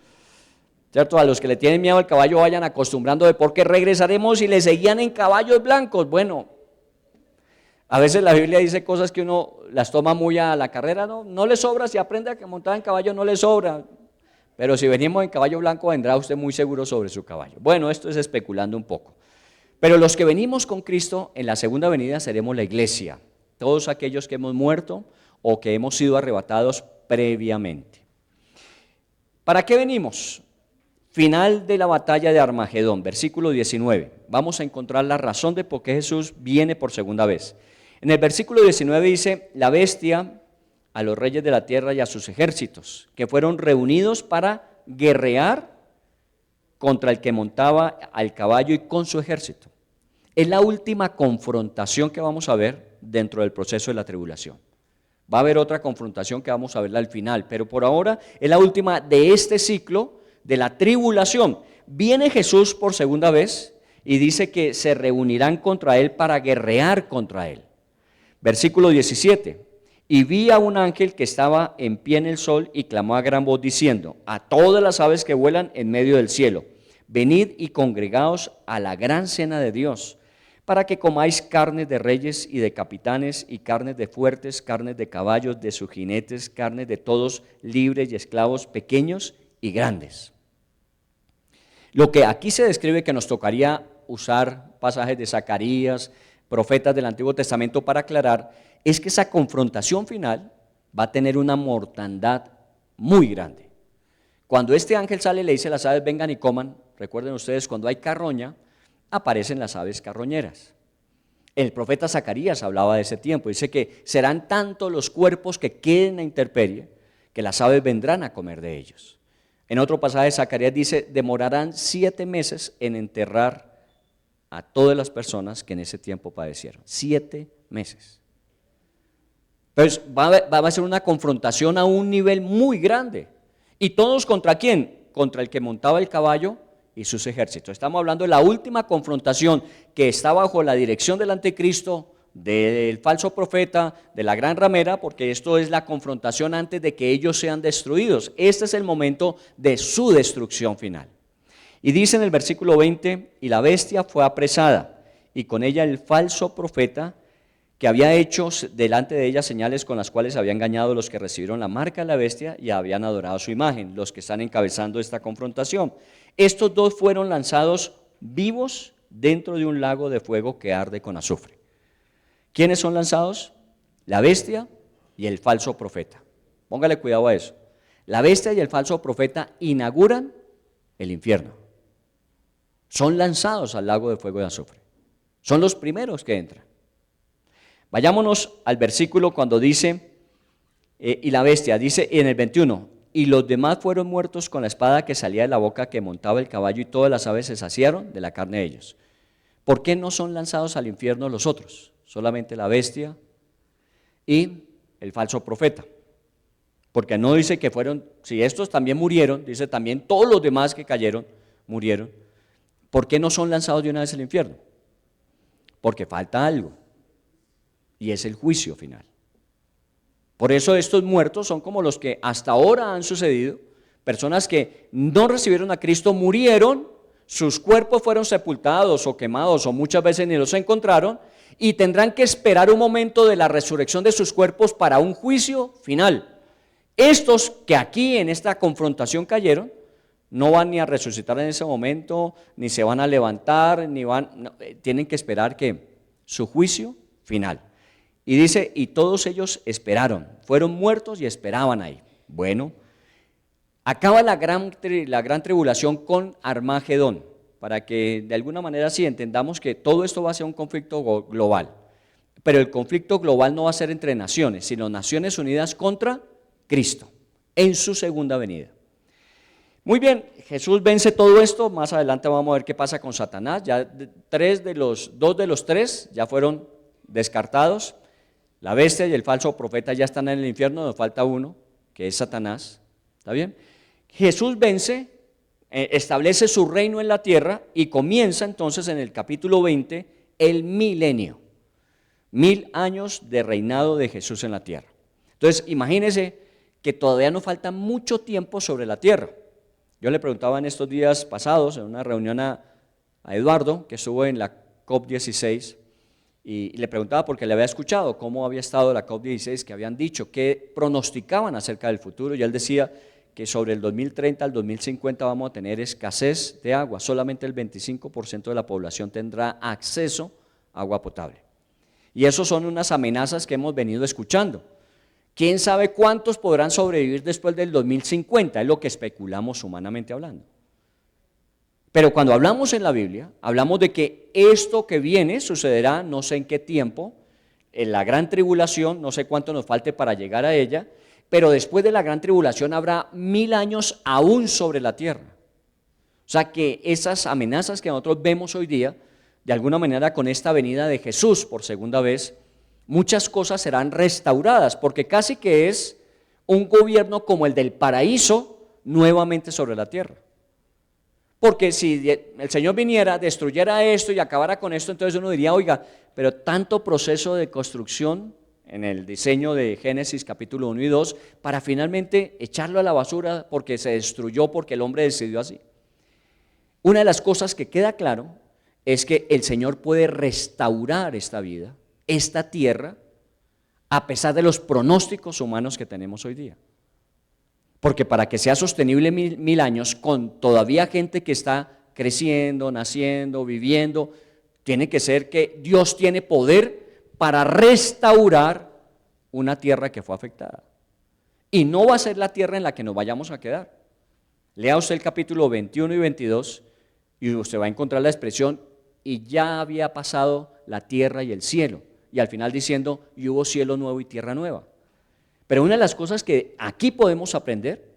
Speaker 2: ¿Cierto? A los que le tienen miedo al caballo vayan acostumbrando de por qué regresaremos y le seguían en caballos blancos. Bueno, a veces la Biblia dice cosas que uno las toma muy a la carrera, no le sobra, si aprende a montar en caballo no le sobra, pero si venimos en caballo blanco vendrá usted muy seguro sobre su caballo. Bueno, esto es especulando un poco, pero los que venimos con Cristo en la segunda venida seremos la iglesia, todos aquellos que hemos muerto o que hemos sido arrebatados previamente. ¿Para qué venimos? Final de la batalla de Armagedón, versículo 19, vamos a encontrar la razón de por qué Jesús viene por segunda vez. En el versículo 19 dice, la bestia a los reyes de la tierra y a sus ejércitos, que fueron reunidos para guerrear contra el que montaba al caballo y con su ejército. Es la última confrontación que vamos a ver dentro del proceso de la tribulación. Va a haber otra confrontación que vamos a verla al final, pero por ahora es la última de este ciclo de la tribulación. Viene Jesús por segunda vez y dice que se reunirán contra él para guerrear contra él. Versículo 17, y vi a un ángel que estaba en pie en el sol y clamó a gran voz diciendo, a todas las aves que vuelan en medio del cielo, venid y congregaos a la gran cena de Dios, para que comáis carnes de reyes y de capitanes y carnes de fuertes, carnes de caballos, de sus jinetes, carnes de todos libres y esclavos, pequeños y grandes. Lo que aquí se describe, que nos tocaría usar pasajes de Zacarías, profetas del Antiguo Testamento para aclarar, es que esa confrontación final va a tener una mortandad muy grande. Cuando este ángel sale y le dice a las aves vengan y coman, recuerden ustedes, cuando hay carroña, aparecen las aves carroñeras. El profeta Zacarías hablaba de ese tiempo, dice que serán tantos los cuerpos que queden a intemperie, que las aves vendrán a comer de ellos. En otro pasaje Zacarías dice, demorarán 7 meses en enterrar a todas las personas que en ese tiempo padecieron. 7 meses. Entonces va a ser una confrontación a un nivel muy grande. ¿Y todos contra quién? Contra el que montaba el caballo y sus ejércitos. Estamos hablando de la última confrontación que está bajo la dirección del anticristo, del falso profeta, de la gran ramera, porque esto es la confrontación antes de que ellos sean destruidos. Este es el momento de su destrucción final. Y dice en el versículo 20, y la bestia fue apresada, y con ella el falso profeta, que había hecho delante de ella señales con las cuales había engañado a los que recibieron la marca de la bestia y habían adorado su imagen, los que están encabezando esta confrontación. Estos dos fueron lanzados vivos dentro de un lago de fuego que arde con azufre. ¿Quiénes son lanzados? La bestia y el falso profeta. Póngale cuidado a eso. La bestia y el falso profeta inauguran el infierno. Son lanzados al lago de fuego y azufre. Son los primeros que entran. Vayámonos al versículo cuando dice, y la bestia, dice en el 21, y los demás fueron muertos con la espada que salía de la boca que montaba el caballo y todas las aves se saciaron de la carne de ellos. ¿Por qué no son lanzados al infierno los otros? Solamente la bestia y el falso profeta. Porque no dice que fueron, si estos también murieron, dice también todos los demás que cayeron, murieron. ¿Por qué no son lanzados de una vez al infierno? Porque falta algo, y es el juicio final. Por eso estos muertos son como los que hasta ahora han sucedido, personas que no recibieron a Cristo, murieron, sus cuerpos fueron sepultados o quemados o muchas veces ni los encontraron, y tendrán que esperar un momento de la resurrección de sus cuerpos para un juicio final. Estos que aquí en esta confrontación cayeron, no van ni a resucitar en ese momento, ni se van a levantar, tienen que esperar que su juicio final. Y dice, y todos ellos esperaron, fueron muertos y esperaban ahí. Bueno, acaba la gran tribulación con Armagedón, para que de alguna manera sí entendamos que todo esto va a ser un conflicto global. Pero el conflicto global no va a ser entre naciones, sino Naciones Unidas contra Cristo, en su segunda venida. Muy bien, Jesús vence todo esto, más adelante vamos a ver qué pasa con Satanás, ya dos de los tres ya fueron descartados, la bestia y el falso profeta ya están en el infierno, nos falta uno, que es Satanás, ¿está bien? Jesús vence, establece su reino en la tierra y comienza entonces en el capítulo 20 el milenio, 1000 años de reinado de Jesús en la tierra. Entonces imagínense que todavía nos falta mucho tiempo sobre la tierra. Yo le preguntaba en estos días pasados, en una reunión a Eduardo, que estuvo en la COP16, y le preguntaba porque le había escuchado cómo había estado la COP16, que habían dicho, que pronosticaban acerca del futuro, y él decía que sobre el 2030 al 2050 vamos a tener escasez de agua, solamente el 25% de la población tendrá acceso a agua potable. Y eso son unas amenazas que hemos venido escuchando. ¿Quién sabe cuántos podrán sobrevivir después del 2050? Es lo que especulamos humanamente hablando. Pero cuando hablamos en la Biblia, hablamos de que esto que viene sucederá no sé en qué tiempo, en la gran tribulación, no sé cuánto nos falte para llegar a ella, pero después de la gran tribulación habrá 1000 años aún sobre la tierra. O sea que esas amenazas que nosotros vemos hoy día, de alguna manera con esta venida de Jesús por segunda vez, muchas cosas serán restauradas, porque casi que es un gobierno como el del paraíso nuevamente sobre la tierra. Porque si el Señor viniera, destruyera esto y acabara con esto, entonces uno diría, oiga, pero tanto proceso de construcción en el diseño de Génesis capítulo 1 y 2, para finalmente echarlo a la basura porque se destruyó, porque el hombre decidió así. Una de las cosas que queda claro es que el Señor puede restaurar esta vida, esta tierra, a pesar de los pronósticos humanos que tenemos hoy día. Porque para que sea sostenible 1000 años, con todavía gente que está creciendo, naciendo, viviendo, tiene que ser que Dios tiene poder para restaurar una tierra que fue afectada. Y no va a ser la tierra en la que nos vayamos a quedar. Lea usted el capítulo 21 y 22 y usted va a encontrar la expresión, y ya había pasado la tierra y el cielo. Y al final diciendo, y hubo cielo nuevo y tierra nueva. Pero una de las cosas que aquí podemos aprender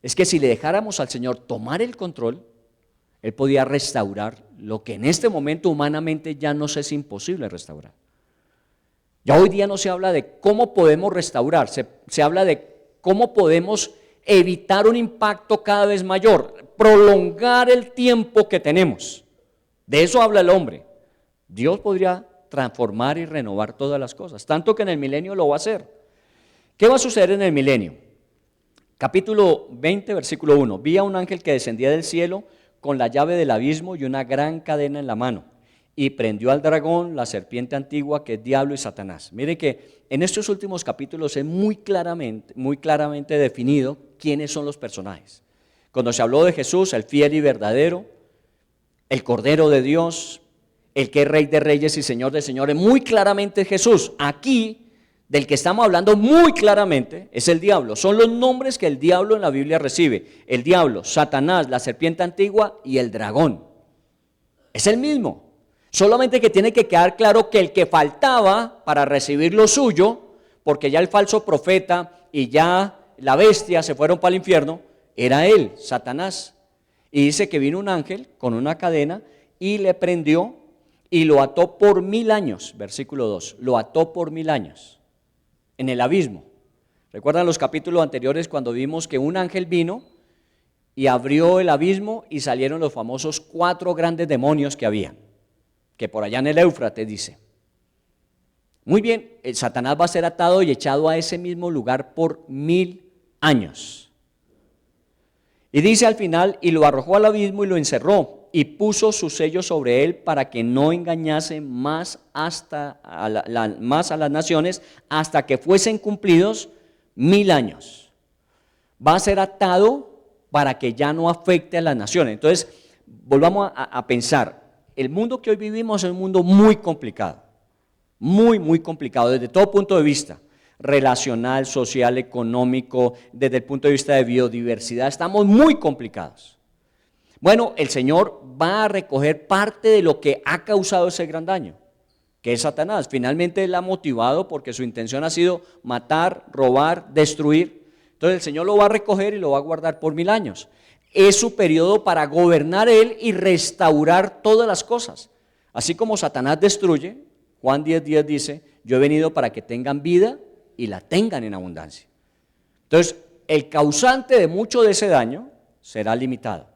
Speaker 2: es que si le dejáramos al Señor tomar el control, Él podía restaurar lo que en este momento humanamente ya nos es imposible restaurar. Ya hoy día no se habla de cómo podemos restaurar, se habla de cómo podemos evitar un impacto cada vez mayor, prolongar el tiempo que tenemos. De eso habla el hombre. Dios podría transformar y renovar todas las cosas, tanto que en el milenio lo va a hacer. ¿Qué va a suceder en el milenio? Capítulo 20, versículo 1. Vi a un ángel que descendía del cielo con la llave del abismo y una gran cadena en la mano, y prendió al dragón, la serpiente antigua, que es diablo y Satanás. Mire que en estos últimos capítulos es muy claramente definido quiénes son los personajes. Cuando se habló de Jesús, el fiel y verdadero, el Cordero de Dios, el que es Rey de Reyes y Señor de Señores, muy claramente Jesús. Aquí, del que estamos hablando muy claramente, es el diablo. Son los nombres que el diablo en la Biblia recibe. El diablo, Satanás, la serpiente antigua y el dragón. Es el mismo. Solamente que tiene que quedar claro que el que faltaba para recibir lo suyo, porque ya el falso profeta y ya la bestia se fueron para el infierno, era él, Satanás. Y dice que vino un ángel con una cadena y le prendió y lo ató por 1000 años, versículo 2, lo ató por 1000 años en el abismo. ¿Recuerdan los capítulos anteriores cuando vimos que un ángel vino y abrió el abismo y salieron los famosos 4 grandes demonios que había, que por allá en el Éufrates dice? Muy bien, el Satanás va a ser atado y echado a ese mismo lugar por 1000 años. Y dice al final, y lo arrojó al abismo y lo encerró, y puso su sello sobre él para que no engañase más a las naciones hasta que fuesen cumplidos 1000 años. Va a ser atado para que ya no afecte a las naciones. Entonces, volvamos a pensar, el mundo que hoy vivimos es un mundo muy complicado. muy, muy complicado desde todo punto de vista, relacional, social, económico, desde el punto de vista de biodiversidad, estamos muy complicados. Bueno, el Señor va a recoger parte de lo que ha causado ese gran daño, que es Satanás. Finalmente Él ha motivado porque su intención ha sido matar, robar, destruir. Entonces el Señor lo va a recoger y lo va a guardar por 1000 años. Es su periodo para gobernar Él y restaurar todas las cosas. Así como Satanás destruye, Juan 10:10 dice, yo he venido para que tengan vida y la tengan en abundancia. Entonces, el causante de mucho de ese daño será limitado.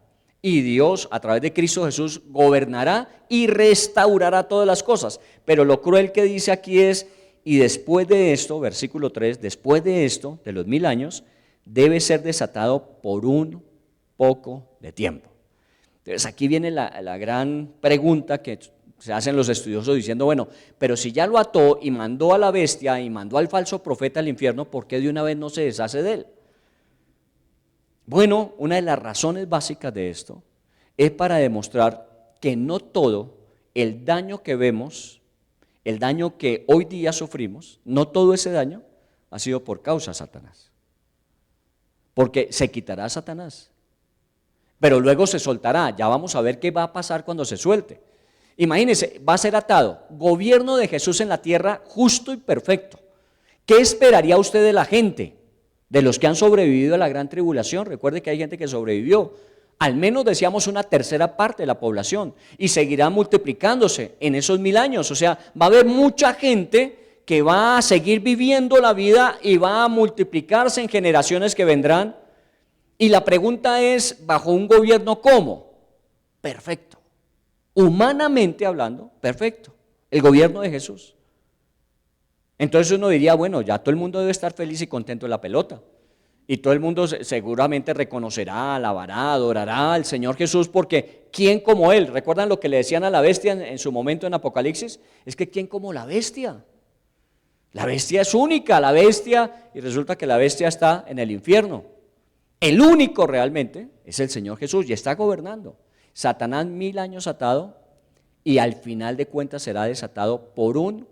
Speaker 2: Y Dios, a través de Cristo Jesús, gobernará y restaurará todas las cosas. Pero lo cruel que dice aquí es, y después de esto, versículo 3, después de esto, de los 1000 años, debe ser desatado por un poco de tiempo. Entonces aquí viene la gran pregunta que se hacen los estudiosos diciendo, bueno, pero si ya lo ató y mandó a la bestia y mandó al falso profeta al infierno, ¿por qué de una vez no se deshace de él? Bueno, una de las razones básicas de esto es para demostrar que no todo el daño que vemos, el daño que hoy día sufrimos, no todo ese daño ha sido por causa de Satanás. Porque se quitará Satanás, pero luego se soltará. Ya vamos a ver qué va a pasar cuando se suelte. Imagínense, va a ser atado, gobierno de Jesús en la tierra justo y perfecto. ¿Qué esperaría usted de la gente? De los que han sobrevivido a la gran tribulación. Recuerde que hay gente que sobrevivió, al menos decíamos una tercera parte de la población, y seguirá multiplicándose en esos 1000 años. O sea, va a haber mucha gente que va a seguir viviendo la vida y va a multiplicarse en generaciones que vendrán. Y la pregunta es, ¿bajo un gobierno cómo? Perfecto. Humanamente hablando, perfecto. El gobierno de Jesús. Entonces uno diría, bueno, ya todo el mundo debe estar feliz y contento en la pelota. Y todo el mundo seguramente reconocerá, alabará, adorará al Señor Jesús, porque ¿quién como Él? ¿Recuerdan lo que le decían a la bestia en su momento en Apocalipsis? Es que ¿quién como la bestia? La bestia es única, la bestia, y resulta que la bestia está en el infierno. El único realmente es el Señor Jesús y está gobernando. Satanás 1000 años atado y al final de cuentas será desatado por un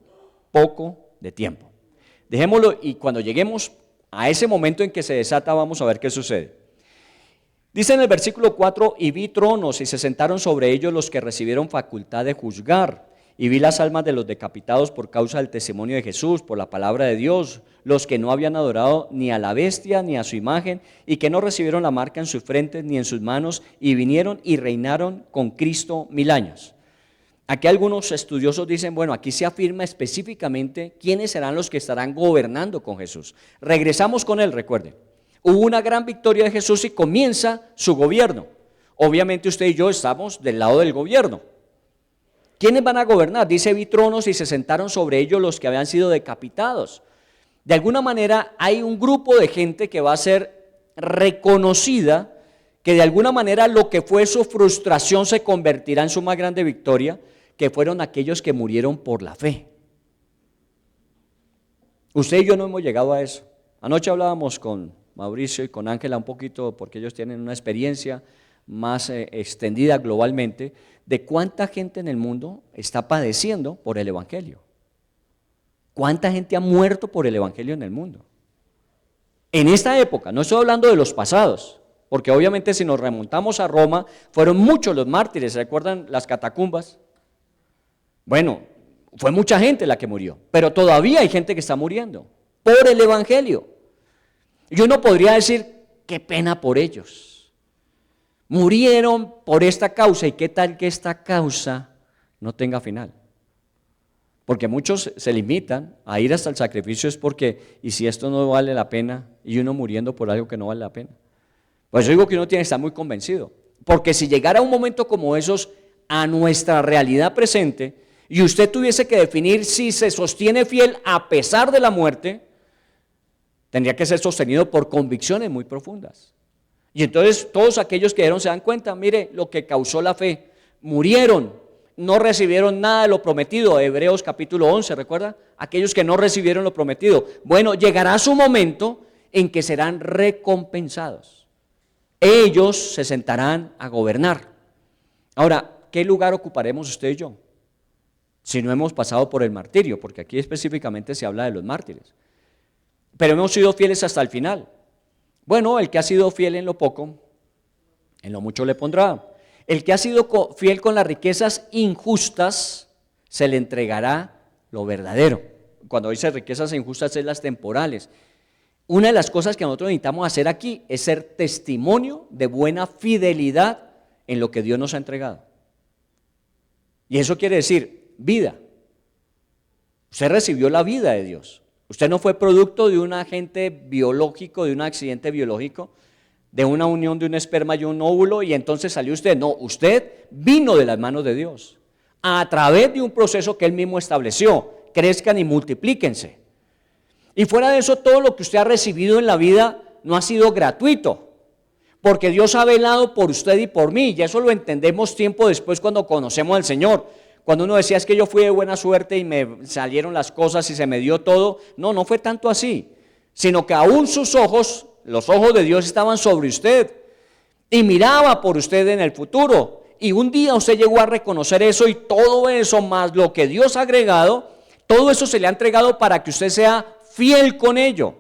Speaker 2: poco de tiempo. Dejémoslo y cuando lleguemos a ese momento en que se desata vamos a ver qué sucede. Dice en el versículo 4, y vi tronos y se sentaron sobre ellos los que recibieron facultad de juzgar. Y vi las almas de los decapitados por causa del testimonio de Jesús, por la palabra de Dios, los que no habían adorado ni a la bestia ni a su imagen, y que no recibieron la marca en sus frentes ni en sus manos, y vinieron y reinaron con Cristo 1000 años. Aquí algunos estudiosos dicen, bueno, aquí se afirma específicamente quiénes serán los que estarán gobernando con Jesús. Regresamos con él, recuerden. Hubo una gran victoria de Jesús y comienza su gobierno. Obviamente usted y yo estamos del lado del gobierno. ¿Quiénes van a gobernar? Dice, vi tronos y se sentaron sobre ellos los que habían sido decapitados. De alguna manera hay un grupo de gente que va a ser reconocida, que de alguna manera lo que fue su frustración se convertirá en su más grande victoria, que fueron aquellos que murieron por la fe. Usted y yo no hemos llegado a eso. Anoche hablábamos con Mauricio y con Ángela un poquito, porque ellos tienen una experiencia más extendida globalmente, de cuánta gente en el mundo está padeciendo por el Evangelio. ¿Cuánta gente ha muerto por el Evangelio en el mundo? En esta época, no estoy hablando de los pasados, porque obviamente si nos remontamos a Roma, fueron muchos los mártires, ¿recuerdan las catacumbas? Bueno, fue mucha gente la que murió, pero todavía hay gente que está muriendo por el Evangelio. Y uno podría decir, qué pena por ellos. Murieron por esta causa, y qué tal que esta causa no tenga final. Porque muchos se limitan a ir hasta el sacrificio es porque, y si esto no vale la pena, y uno muriendo por algo que no vale la pena. Pues yo digo que uno tiene que estar muy convencido, porque si llegara un momento como esos a nuestra realidad presente, y usted tuviese que definir si se sostiene fiel a pesar de la muerte, tendría que ser sostenido por convicciones muy profundas. Y entonces todos aquellos que dieron se dan cuenta, mire lo que causó la fe, murieron, no recibieron nada de lo prometido. Hebreos capítulo 11, ¿recuerda? Aquellos que no recibieron lo prometido. Bueno, llegará su momento en que serán recompensados. Ellos se sentarán a gobernar. Ahora, ¿qué lugar ocuparemos usted y yo? si no hemos pasado por el martirio, porque aquí específicamente se habla de los mártires. Pero hemos sido fieles hasta el final. Bueno, el que ha sido fiel en lo poco, en lo mucho le pondrá. El que ha sido fiel con las riquezas injustas, se le entregará lo verdadero. Cuando dice riquezas injustas es las temporales. Una de las cosas que nosotros necesitamos hacer aquí es ser testimonio de buena fidelidad en lo que Dios nos ha entregado. Y eso quiere decir vida. Usted recibió la vida de Dios. Usted no fue producto de un agente biológico, de un accidente biológico, de una unión de un esperma y un óvulo y entonces salió usted. No, usted vino de las manos de Dios a través de un proceso que Él mismo estableció. Crezcan y multiplíquense. Y fuera de eso, todo lo que usted ha recibido en la vida no ha sido gratuito, porque Dios ha velado por usted y por mí, y eso lo entendemos tiempo después cuando conocemos al Señor. Cuando uno decía es que yo fui de buena suerte y me salieron las cosas y se me dio todo, no fue tanto así, sino que aún sus ojos, los ojos de Dios estaban sobre usted y miraba por usted en el futuro, y un día usted llegó a reconocer eso y todo eso más lo que Dios ha agregado, todo eso se le ha entregado para que usted sea fiel con ello.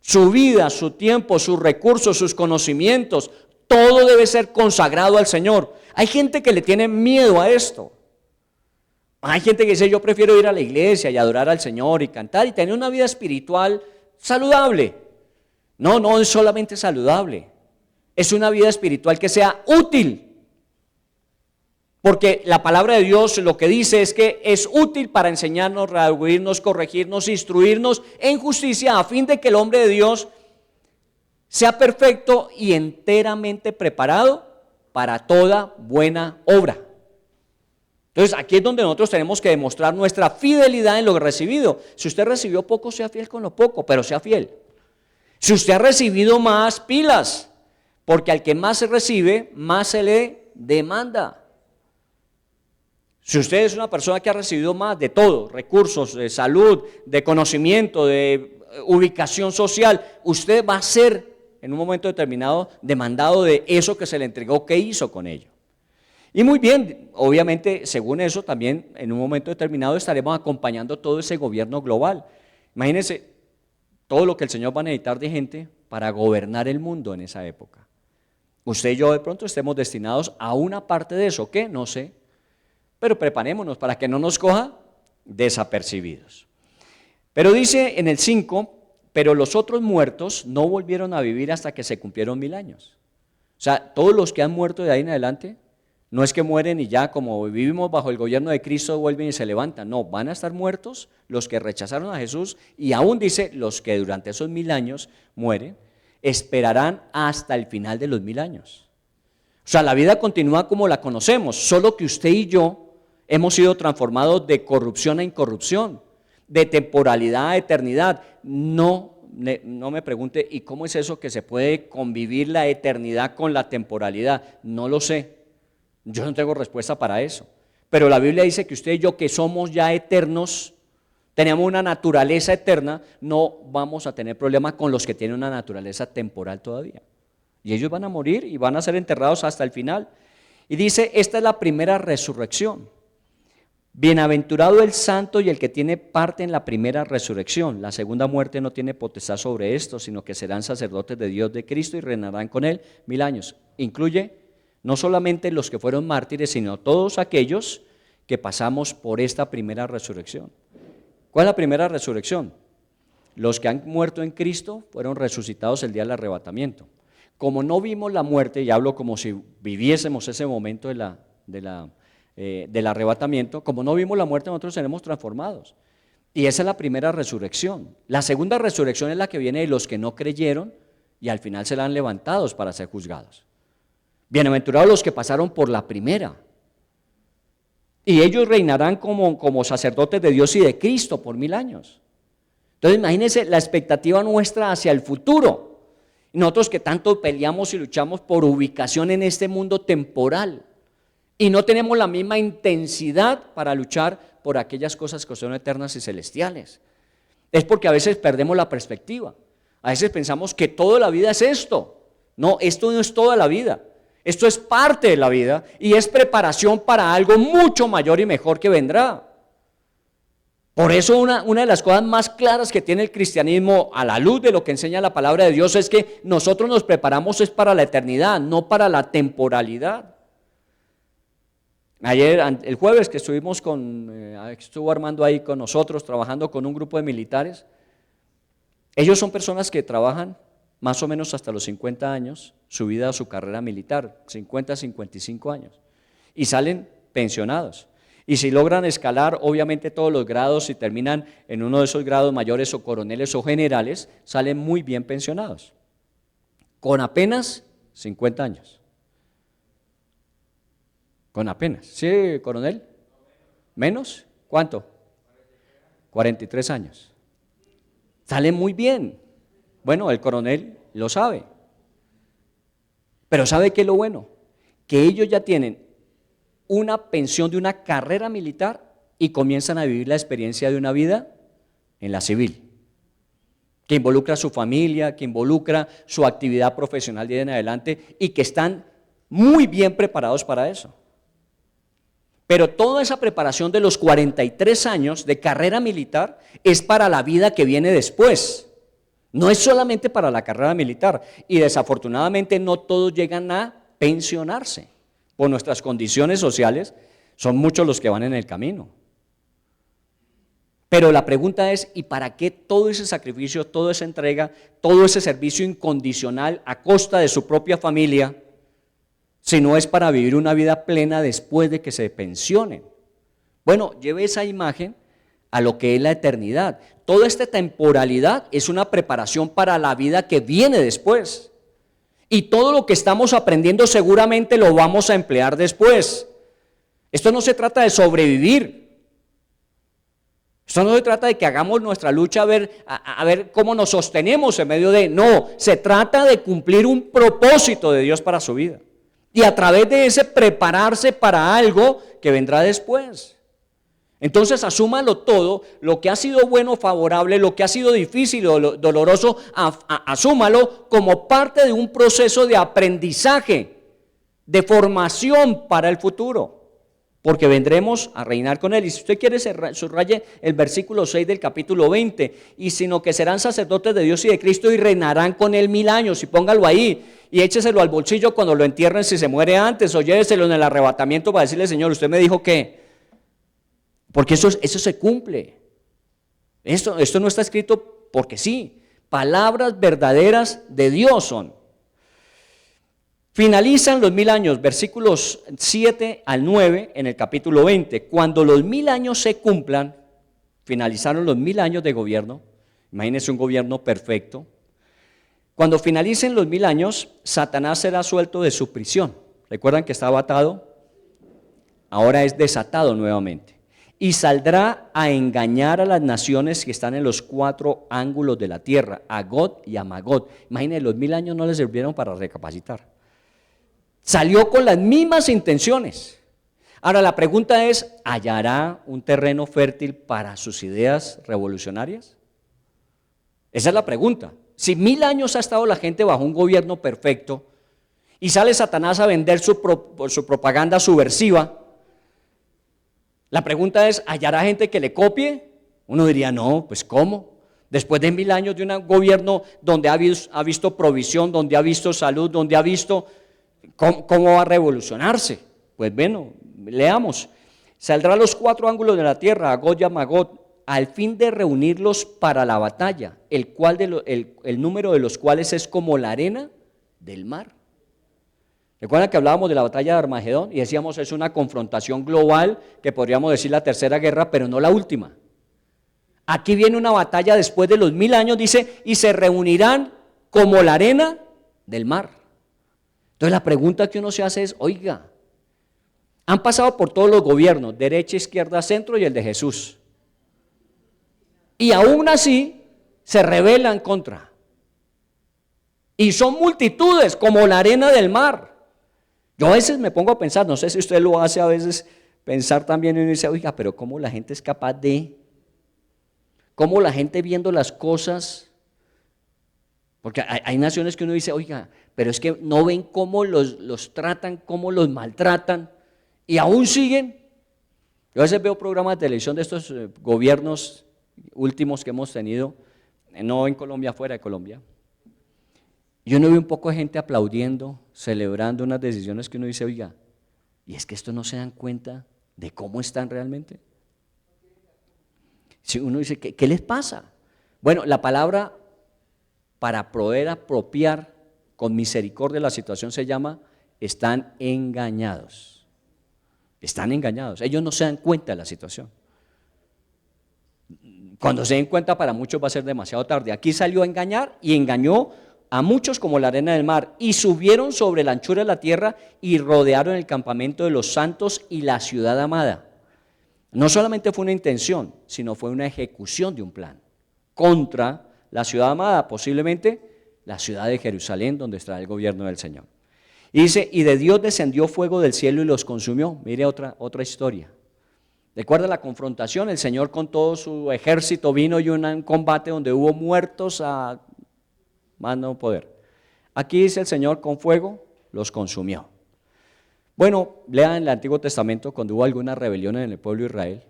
Speaker 2: Su vida, su tiempo, sus recursos, sus conocimientos, todo debe ser consagrado al Señor. Hay gente que le tiene miedo a esto. Hay gente que dice, yo prefiero ir a la iglesia y adorar al Señor y cantar y tener una vida espiritual saludable. No es solamente saludable, es una vida espiritual que sea útil. Porque la palabra de Dios lo que dice es que es útil para enseñarnos, redarguirnos, corregirnos, instruirnos en justicia, a fin de que el hombre de Dios sea perfecto y enteramente preparado para toda buena obra. Entonces aquí es donde nosotros tenemos que demostrar nuestra fidelidad en lo recibido. Si usted recibió poco, sea fiel con lo poco, pero sea fiel. Si usted ha recibido más, pilas, porque al que más se recibe, más se le demanda. Si usted es una persona que ha recibido más de todo, recursos, de salud, de conocimiento, de ubicación social, usted va a ser en un momento determinado demandado de eso que se le entregó, ¿qué hizo con ello? Y muy bien, obviamente según eso también en un momento determinado estaremos acompañando todo ese gobierno global. Imagínense todo lo que el Señor va a necesitar de gente para gobernar el mundo en esa época. Usted y yo de pronto estemos destinados a una parte de eso, ¿qué? No sé. Pero preparémonos para que no nos coja desapercibidos. Pero dice en el 5, pero los otros muertos no volvieron a vivir hasta que se cumplieron 1000 años. O sea, todos los que han muerto de ahí en adelante, no es que mueren y ya como vivimos bajo el gobierno de Cristo vuelven y se levantan. No, van a estar muertos los que rechazaron a Jesús y aún dice los que durante esos 1000 años mueren, esperarán hasta el final de los 1000 años. O sea, la vida continúa como la conocemos, solo que usted y yo hemos sido transformados de corrupción a incorrupción, de temporalidad a eternidad. No me pregunte, ¿y cómo es eso que se puede convivir la eternidad con la temporalidad? No lo sé, yo no tengo respuesta para eso. Pero la Biblia dice que usted y yo que somos ya eternos, tenemos una naturaleza eterna, no vamos a tener problema con los que tienen una naturaleza temporal todavía. Y ellos van a morir y van a ser enterrados hasta el final. Y dice, esta es la primera resurrección. Bienaventurado el santo y el que tiene parte en la primera resurrección. La segunda muerte no tiene potestad sobre esto, sino que serán sacerdotes de Dios de Cristo y reinarán con él 1000 años. Incluye no solamente los que fueron mártires, sino todos aquellos que pasamos por esta primera resurrección. ¿Cuál es la primera resurrección? Los que han muerto en Cristo fueron resucitados el día del arrebatamiento. Como no vimos la muerte, y hablo como si viviésemos ese momento del arrebatamiento, como no vimos la muerte, nosotros seremos transformados. Y esa es la primera resurrección. La segunda resurrección es la que viene de los que no creyeron y al final serán levantados para ser juzgados. Bienaventurados los que pasaron por la primera. Y ellos reinarán como sacerdotes de Dios y de Cristo por 1000 años. Entonces imagínense la expectativa nuestra hacia el futuro. Nosotros que tanto peleamos y luchamos por ubicación en este mundo temporal y no tenemos la misma intensidad para luchar por aquellas cosas que son eternas y celestiales. Es porque a veces perdemos la perspectiva. A veces pensamos que toda la vida es esto. No, esto no es toda la vida. Esto es parte de la vida y es preparación para algo mucho mayor y mejor que vendrá. Por eso una de las cosas más claras que tiene el cristianismo a la luz de lo que enseña la palabra de Dios es que nosotros nos preparamos es para la eternidad, no para la temporalidad. Ayer, el jueves que estuvimos estuvo Armando ahí con nosotros trabajando con un grupo de militares. Ellos son personas que trabajan más o menos hasta los 50 años, su vida, su carrera militar, 50, 55 años, y salen pensionados. Y si logran escalar, obviamente todos los grados, y terminan en uno de esos grados mayores o coroneles o generales, salen muy bien pensionados, con apenas 50 años. Con apenas, ¿sí, coronel? ¿Menos? ¿Cuánto? 43 años. Salen muy bien. Bueno, el coronel lo sabe. Pero ¿sabe qué es lo bueno? Que ellos ya tienen una pensión de una carrera militar y comienzan a vivir la experiencia de una vida en la civil, que involucra a su familia, que involucra su actividad profesional de ahí en adelante y que están muy bien preparados para eso. Pero toda esa preparación de los 43 años de carrera militar es para la vida que viene después. No es solamente para la carrera militar. Y desafortunadamente no todos llegan a pensionarse. Por nuestras condiciones sociales, son muchos los que van en el camino. Pero la pregunta es, ¿y para qué todo ese sacrificio, toda esa entrega, todo ese servicio incondicional a costa de su propia familia, si no es para vivir una vida plena después de que se pensionen? Bueno, lleve esa imagen a lo que es la eternidad. Toda esta temporalidad es una preparación para la vida que viene después. Y todo lo que estamos aprendiendo seguramente lo vamos a emplear después. Esto no se trata de sobrevivir. Esto no se trata de que hagamos nuestra lucha a ver cómo nos sostenemos en medio de... No, se trata de cumplir un propósito de Dios para su vida. Y a través de ese prepararse para algo que vendrá después. Entonces asúmalo todo, lo que ha sido bueno, favorable, lo que ha sido difícil o doloroso, asúmalo como parte de un proceso de aprendizaje, de formación para el futuro, porque vendremos a reinar con Él. Y si usted quiere, subraye el versículo 6 del capítulo 20, y sino que serán sacerdotes de Dios y de Cristo y reinarán con Él 1000 años, y póngalo ahí, y écheselo al bolsillo cuando lo entierren si se muere antes, o lléveselo en el arrebatamiento para decirle: Señor, usted me dijo que... Porque eso se cumple. Esto no está escrito porque sí. Palabras verdaderas de Dios son. Finalizan los 1000 años, versículos 7 al 9 en el capítulo 20. Cuando los 1000 años se cumplan, finalizaron los 1000 años de gobierno. Imagínense un gobierno perfecto. Cuando finalicen los 1000 años, Satanás será suelto de su prisión. ¿Recuerdan que estaba atado? Ahora es desatado nuevamente. Y saldrá a engañar a las naciones que están en los 4 ángulos de la tierra, a Gog y a Magog. Imagínense, los 1000 años no les sirvieron para recapacitar. Salió con las mismas intenciones. Ahora la pregunta es, ¿hallará un terreno fértil para sus ideas revolucionarias? Esa es la pregunta. Si 1000 años ha estado la gente bajo un gobierno perfecto y sale Satanás a vender su propaganda subversiva, la pregunta es, ¿hallará gente que le copie? Uno diría, no, pues ¿cómo? Después de 1000 años de un gobierno donde ha visto provisión, donde ha visto salud, donde ha visto, ¿cómo va a revolucionarse? Pues bueno, leamos. Saldrá a los 4 ángulos de la tierra, a Gog y a Magog, al fin de reunirlos para la batalla, el número de los cuales es como la arena del mar. ¿Recuerdan que hablábamos de la batalla de Armagedón? Y decíamos, es una confrontación global, que podríamos decir la tercera guerra, pero no la última. Aquí viene una batalla después de los 1000 años, dice, y se reunirán como la arena del mar. Entonces la pregunta que uno se hace es, oiga, han pasado por todos los gobiernos, derecha, izquierda, centro y el de Jesús. Y aún así se rebelan contra. Y son multitudes como la arena del mar. Yo a veces me pongo a pensar, no sé si usted lo hace a veces, pensar también y uno dice, oiga, pero ¿cómo la gente es capaz de? ¿Cómo la gente viendo las cosas? Porque hay naciones que uno dice, oiga, pero es que no ven cómo los tratan, cómo los maltratan, y aún siguen. Yo a veces veo programas de televisión de estos gobiernos últimos que hemos tenido, no en Colombia, fuera de Colombia. Yo no veo un poco de gente aplaudiendo, celebrando unas decisiones que uno dice, oiga, ¿y es que esto no se dan cuenta de cómo están realmente? Si uno dice, ¿qué les pasa? Bueno, la palabra para poder apropiar con misericordia la situación se llama, están engañados. Están engañados, ellos no se dan cuenta de la situación. Cuando se den cuenta para muchos va a ser demasiado tarde. Aquí salió a engañar y engañó a muchos como la arena del mar, y subieron sobre la anchura de la tierra y rodearon el campamento de los santos y la ciudad amada. No solamente fue una intención, sino fue una ejecución de un plan contra la ciudad amada, posiblemente la ciudad de Jerusalén, donde está el gobierno del Señor. Y dice, y de Dios descendió fuego del cielo y los consumió. Mire otra historia. Recuerda la confrontación, el Señor con todo su ejército vino y un combate donde hubo muertos a más no poder. Aquí dice el Señor con fuego los consumió. Bueno, lean en el Antiguo Testamento cuando hubo alguna rebelión en el pueblo de Israel,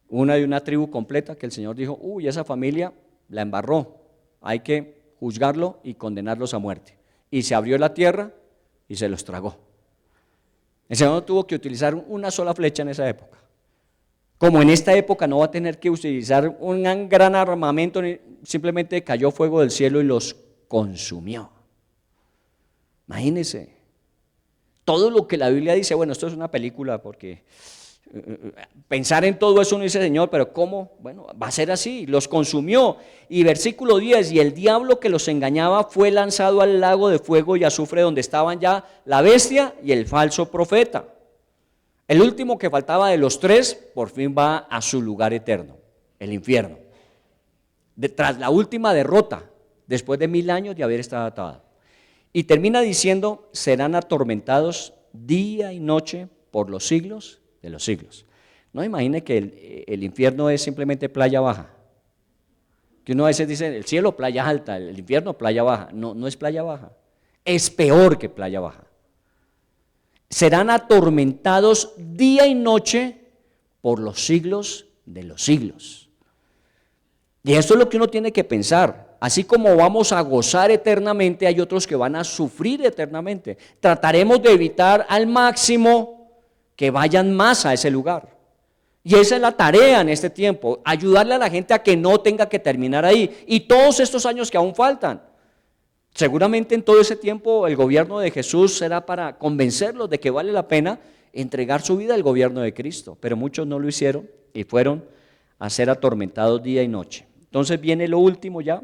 Speaker 2: una de una tribu completa que el Señor dijo, uy, esa familia la embarró, hay que juzgarlo y condenarlos a muerte. Y se abrió la tierra y se los tragó. El Señor no tuvo que utilizar una sola flecha en esa época. Como en esta época no va a tener que utilizar un gran armamento, simplemente cayó fuego del cielo y los consumió. Imagínense, todo lo que la Biblia dice, bueno, esto es una película porque pensar en todo eso uno dice, Señor, pero ¿cómo? Bueno, va a ser así, los consumió. Y versículo 10, y el diablo que los engañaba fue lanzado al lago de fuego y azufre donde estaban ya la bestia y el falso profeta. El último que faltaba de los tres, por fin va a su lugar eterno, el infierno. Tras la última derrota, después de 1000 años de haber estado atado. Y termina diciendo, serán atormentados día y noche por los siglos de los siglos. No imagine que el infierno es simplemente playa baja. Que uno a veces dice, el cielo playa alta, el infierno playa baja. No, no es playa baja, es peor que playa baja. Serán atormentados día y noche por los siglos de los siglos. Y esto es lo que uno tiene que pensar. Así como vamos a gozar eternamente, hay otros que van a sufrir eternamente. Trataremos de evitar al máximo que vayan más a ese lugar. Y esa es la tarea en este tiempo, ayudarle a la gente a que no tenga que terminar ahí. Y todos estos años que aún faltan. Seguramente en todo ese tiempo el gobierno de Jesús será para convencerlos de que vale la pena entregar su vida al gobierno de Cristo, pero muchos no lo hicieron y fueron a ser atormentados día y noche. Entonces viene lo último ya,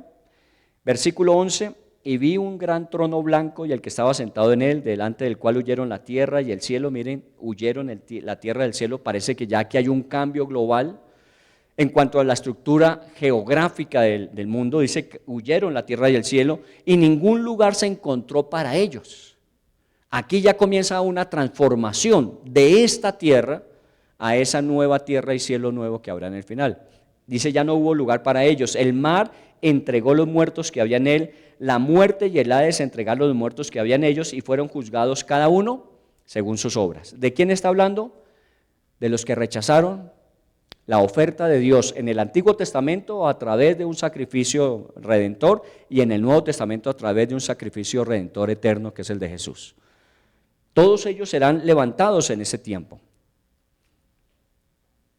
Speaker 2: versículo 11, y vi un gran trono blanco y el que estaba sentado en él, delante del cual huyeron la tierra y el cielo. Miren, huyeron la tierra del cielo, parece que ya aquí hay un cambio global. En cuanto a la estructura geográfica del mundo, dice que huyeron la tierra y el cielo y ningún lugar se encontró para ellos. Aquí ya comienza una transformación de esta tierra a esa nueva tierra y cielo nuevo que habrá en el final. Dice, ya no hubo lugar para ellos. El mar entregó los muertos que había en él, la muerte y el Hades entregaron los muertos que había en ellos y fueron juzgados cada uno según sus obras. ¿De quién está hablando? De los que rechazaron la oferta de Dios en el Antiguo Testamento a través de un sacrificio redentor y en el Nuevo Testamento a través de un sacrificio redentor eterno que es el de Jesús. Todos ellos serán levantados en ese tiempo.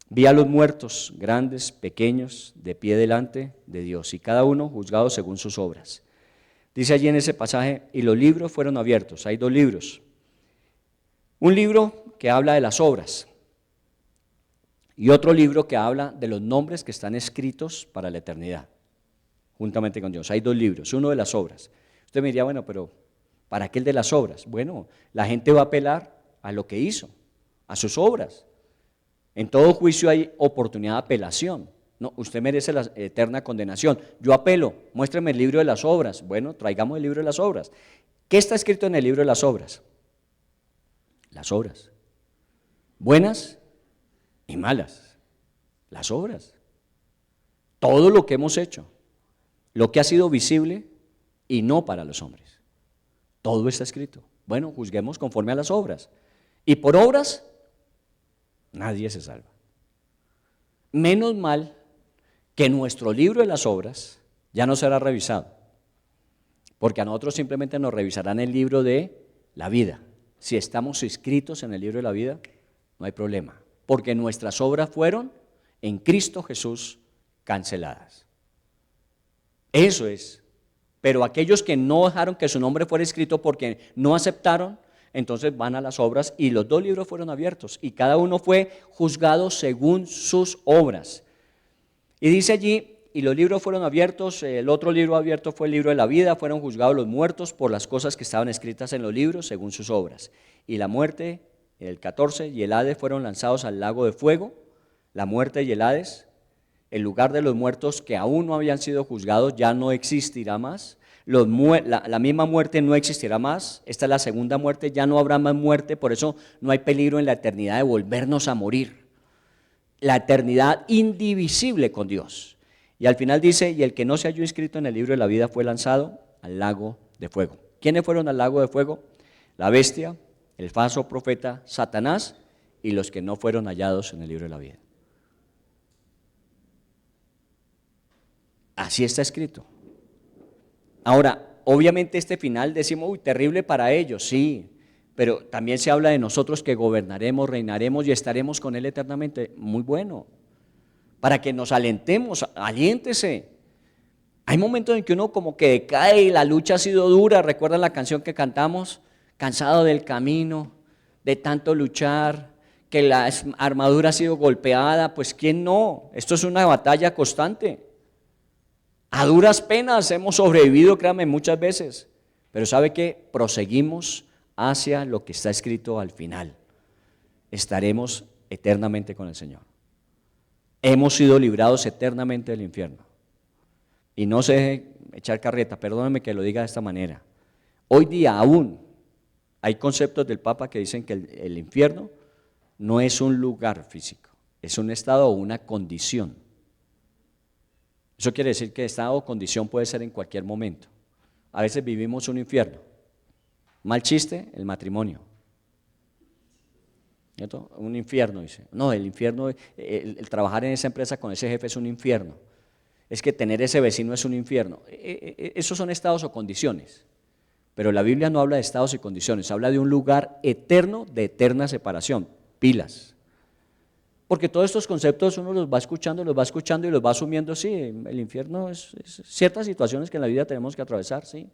Speaker 2: Vi a los muertos, grandes, pequeños, de pie delante de Dios y cada uno juzgado según sus obras. Dice allí en ese pasaje, y los libros fueron abiertos. Hay 2 libros. Un libro que habla de las obras y otro libro que habla de los nombres que están escritos para la eternidad, juntamente con Dios. Hay 2 libros, uno de las obras. Usted me diría, bueno, pero ¿para qué el de las obras? Bueno, la gente va a apelar a lo que hizo, a sus obras. En todo juicio hay oportunidad de apelación. No, usted merece la eterna condenación. Yo apelo, muéstreme el libro de las obras. Bueno, traigamos el libro de las obras. ¿Qué está escrito en el libro de las obras? Las obras. Buenas y malas. Las obras. Todo lo que hemos hecho. Lo que ha sido visible y no para los hombres. Todo está escrito. Bueno, juzguemos conforme a las obras. Y por obras Nadie se salva. Menos mal que nuestro libro de las obras ya no será revisado, porque a nosotros simplemente nos revisarán el libro de la vida. Si estamos inscritos en el libro de la vida, no hay problema, porque nuestras obras fueron en Cristo Jesús canceladas. Eso es. Pero aquellos que no dejaron que su nombre fuera escrito porque no aceptaron, entonces van a las obras, y los dos libros fueron abiertos y cada uno fue juzgado según sus obras. Y dice allí, y los libros fueron abiertos, el otro libro abierto fue el libro de la vida, fueron juzgados los muertos por las cosas que estaban escritas en los libros según sus obras. Y la muerte, el 14, y el Hades fueron lanzados al lago de fuego. La muerte y el Hades, el lugar de los muertos que aún no habían sido juzgados, ya no existirá más. La misma muerte no existirá más. Esta es la segunda muerte, ya no habrá más muerte, por eso no hay peligro en la eternidad de volvernos a morir. La eternidad indivisible con Dios. Y al final dice, y el que no se halló inscrito en el libro de la vida fue lanzado al lago de fuego. ¿Quiénes fueron al lago de fuego? La bestia, el falso profeta Satanás y los que no fueron hallados en el libro de la vida. Así está escrito. Ahora, obviamente este final decimos, uy, terrible para ellos, sí, pero también se habla de nosotros que gobernaremos, reinaremos y estaremos con Él eternamente. Muy bueno, para que nos alentemos, aliéntese. Hay momentos en que uno como que decae y la lucha ha sido dura. ¿Recuerdan la canción que cantamos? Cansado del camino, de tanto luchar, que la armadura ha sido golpeada. Pues ¿quién no? Esto es una batalla constante. A duras penas hemos sobrevivido, créanme, muchas veces, pero ¿sabe qué? Proseguimos hacia lo que está escrito al final. Estaremos eternamente con el Señor. Hemos sido librados eternamente del infierno. Y no se deje echar carreta, perdónenme que lo diga de esta manera. Hoy día aún hay conceptos del Papa que dicen que el infierno no es un lugar físico, es un estado o una condición. Eso quiere decir que estado o condición puede ser en cualquier momento. A veces vivimos un infierno. Mal chiste, el matrimonio. ¿Cierto? Un infierno, dice. No, el infierno, el trabajar en esa empresa con ese jefe es un infierno. Es que tener ese vecino es un infierno. Esos son estados o condiciones. Pero la Biblia no habla de estados y condiciones, habla de un lugar eterno, de eterna separación. Pilas. Porque todos estos conceptos uno los va escuchando y los va asumiendo, sí, el infierno es ciertas situaciones que en la vida tenemos que atravesar, sí.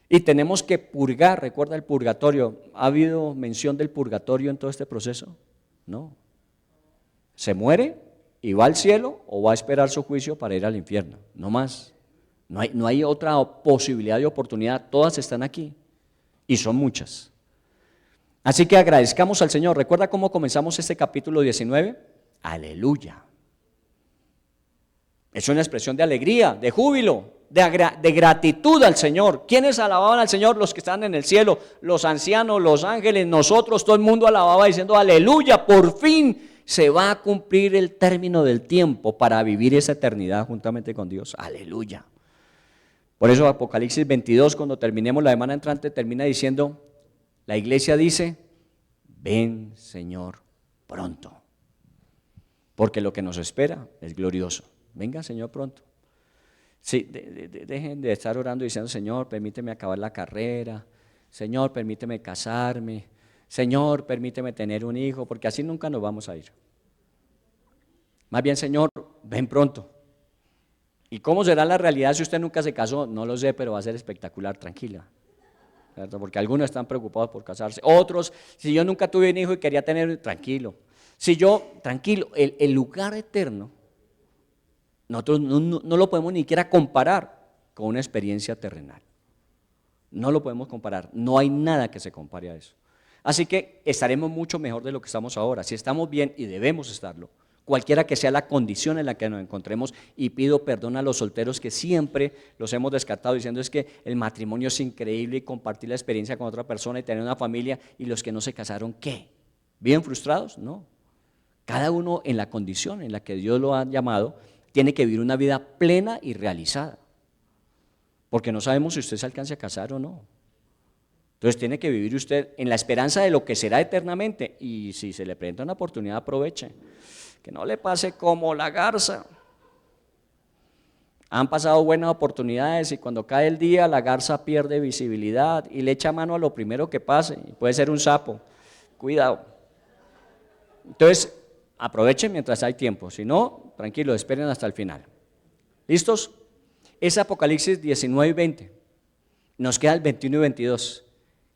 Speaker 2: Y tenemos que purgar, recuerda el purgatorio. ¿Ha habido mención del purgatorio en todo este proceso? No. Se muere y va al cielo o va a esperar su juicio para ir al infierno, no más. No hay otra posibilidad de oportunidad, todas están aquí y son muchas. Así que agradezcamos al Señor. ¿Recuerda cómo comenzamos este capítulo 19? Aleluya. Es una expresión de alegría, de júbilo, de gratitud al Señor. ¿Quiénes alababan al Señor? Los que están en el cielo, los ancianos, los ángeles, nosotros, todo el mundo alababa diciendo aleluya, por fin se va a cumplir el término del tiempo para vivir esa eternidad juntamente con Dios. Aleluya. Por eso Apocalipsis 22, cuando terminemos la semana entrante, termina diciendo, la iglesia dice, ven Señor pronto, porque lo que nos espera es glorioso. Venga Señor pronto. Sí, dejen de estar orando diciendo, Señor, permíteme acabar la carrera, Señor, permíteme casarme, Señor, permíteme tener un hijo, porque así nunca nos vamos a ir. Más bien, Señor, ven pronto. ¿Y cómo será la realidad si usted nunca se casó? No lo sé, pero va a ser espectacular, tranquila. ¿Cierto? Porque algunos están preocupados por casarse, otros, si yo nunca tuve un hijo y quería tener, tranquilo. Tranquilo, el lugar eterno, nosotros no lo podemos ni siquiera comparar con una experiencia terrenal. No lo podemos comparar, no hay nada que se compare a eso. Así que estaremos mucho mejor de lo que estamos ahora, si estamos bien y debemos estarlo. Cualquiera que sea la condición en la que nos encontremos, y pido perdón a los solteros que siempre los hemos descartado diciendo es que el matrimonio es increíble y compartir la experiencia con otra persona y tener una familia, y los que no se casaron, ¿qué? ¿Viven frustrados? No. Cada uno en la condición en la que Dios lo ha llamado tiene que vivir una vida plena y realizada, porque no sabemos si usted se alcance a casar o no. Entonces tiene que vivir usted en la esperanza de lo que será eternamente. Y si se le presenta una oportunidad, aproveche. Que no le pase como la garza. Han pasado buenas oportunidades y cuando cae el día la garza pierde visibilidad y le echa mano a lo primero que pase. Y puede ser un sapo. Cuidado. Entonces aprovechen mientras hay tiempo. Si no, tranquilo, esperen hasta el final. ¿Listos? Es Apocalipsis 19 y 20. Nos queda el 21 y 22.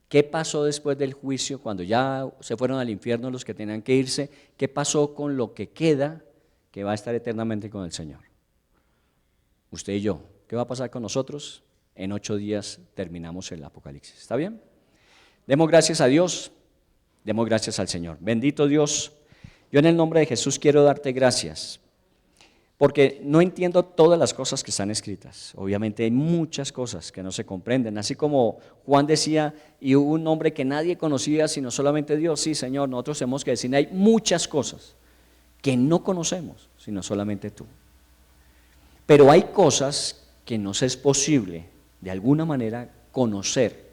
Speaker 2: ¿Qué pasó después del juicio cuando ya se fueron al infierno los que tenían que irse? ¿Qué pasó con lo que queda que va a estar eternamente con el Señor? Usted y yo. ¿Qué va a pasar con nosotros? En 8 días terminamos el Apocalipsis. ¿Está bien? Demos gracias a Dios. Demos gracias al Señor. Bendito Dios. Yo en el nombre de Jesús quiero darte gracias. Porque no entiendo todas las cosas que están escritas. Obviamente hay muchas cosas que no se comprenden. Así como Juan decía, y hubo un nombre que nadie conocía sino solamente Dios. Sí, Señor, nosotros tenemos que decir, hay muchas cosas que no conocemos sino solamente tú. Pero hay cosas que nos es posible de alguna manera conocer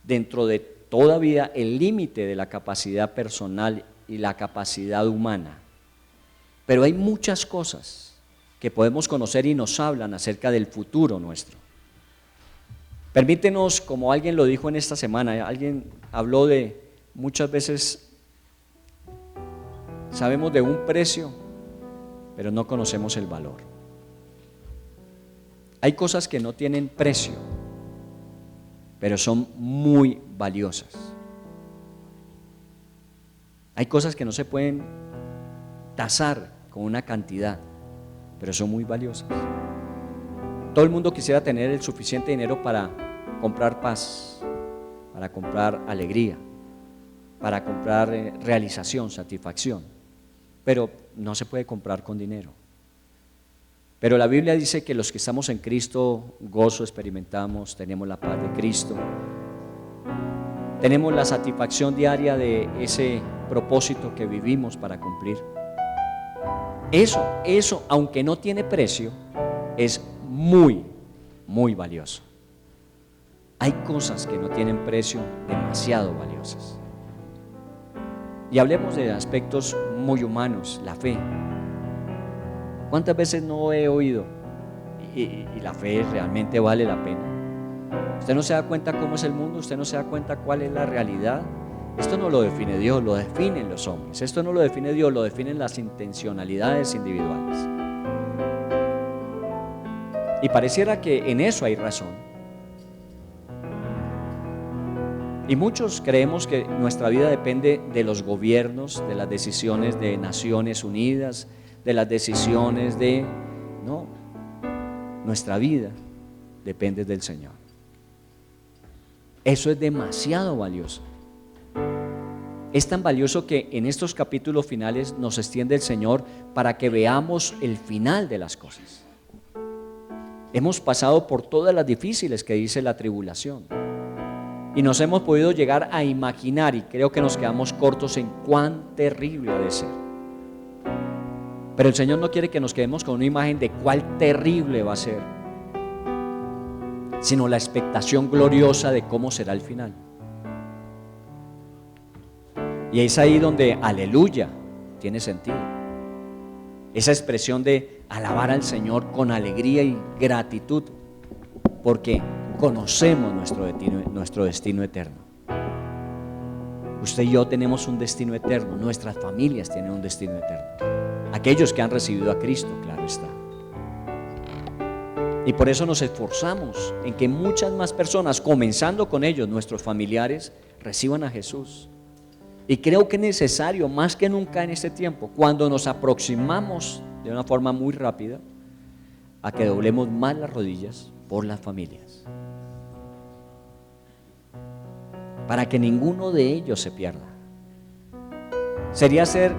Speaker 2: dentro de todavía el límite de la capacidad personal y la capacidad humana. Pero hay muchas cosas que podemos conocer y nos hablan acerca del futuro nuestro. Permítenos, como alguien lo dijo en esta semana, alguien habló de muchas veces, sabemos de un precio, pero no conocemos el valor. Hay cosas que no tienen precio, pero son muy valiosas. Hay cosas que no se pueden tasar con una cantidad, pero son muy valiosas. Todo el mundo quisiera tener el suficiente dinero para comprar paz, para comprar alegría, para comprar realización, satisfacción, pero no se puede comprar con dinero. Pero la Biblia dice que los que estamos en Cristo, gozo experimentamos, tenemos la paz de Cristo, tenemos la satisfacción diaria de ese propósito que vivimos para cumplir. Eso, aunque no tiene precio, es muy, muy valioso. Hay cosas que no tienen precio, demasiado valiosas. Y hablemos de aspectos muy humanos, la fe. ¿Cuántas veces no he oído? Y la fe realmente vale la pena. Usted no se da cuenta cómo es el mundo, usted no se da cuenta cuál es la realidad. Esto no lo define Dios, lo definen los hombres. Esto no lo define Dios, lo definen las intencionalidades individuales. Y pareciera que en eso hay razón. Y muchos creemos que nuestra vida depende de los gobiernos, de las decisiones de Naciones Unidas, de las decisiones de... No, nuestra vida depende del Señor. Eso es demasiado valioso. Es tan valioso que en estos capítulos finales nos extiende el Señor para que veamos el final de las cosas. Hemos pasado por todas las difíciles que dice la tribulación y nos hemos podido llegar a imaginar, y creo que nos quedamos cortos en cuán terrible ha de ser. Pero el Señor no quiere que nos quedemos con una imagen de cuál terrible va a ser, sino la expectación gloriosa de cómo será el final. Y es ahí donde aleluya tiene sentido. Esa expresión de alabar al Señor con alegría y gratitud, porque conocemos nuestro destino eterno. Usted y yo tenemos un destino eterno, nuestras familias tienen un destino eterno. Aquellos que han recibido a Cristo, claro está. Y por eso nos esforzamos en que muchas más personas, comenzando con ellos, nuestros familiares, reciban a Jesús. Y creo que es necesario, más que nunca en este tiempo, cuando nos aproximamos de una forma muy rápida, a que doblemos más las rodillas por las familias, para que ninguno de ellos se pierda. Sería hacer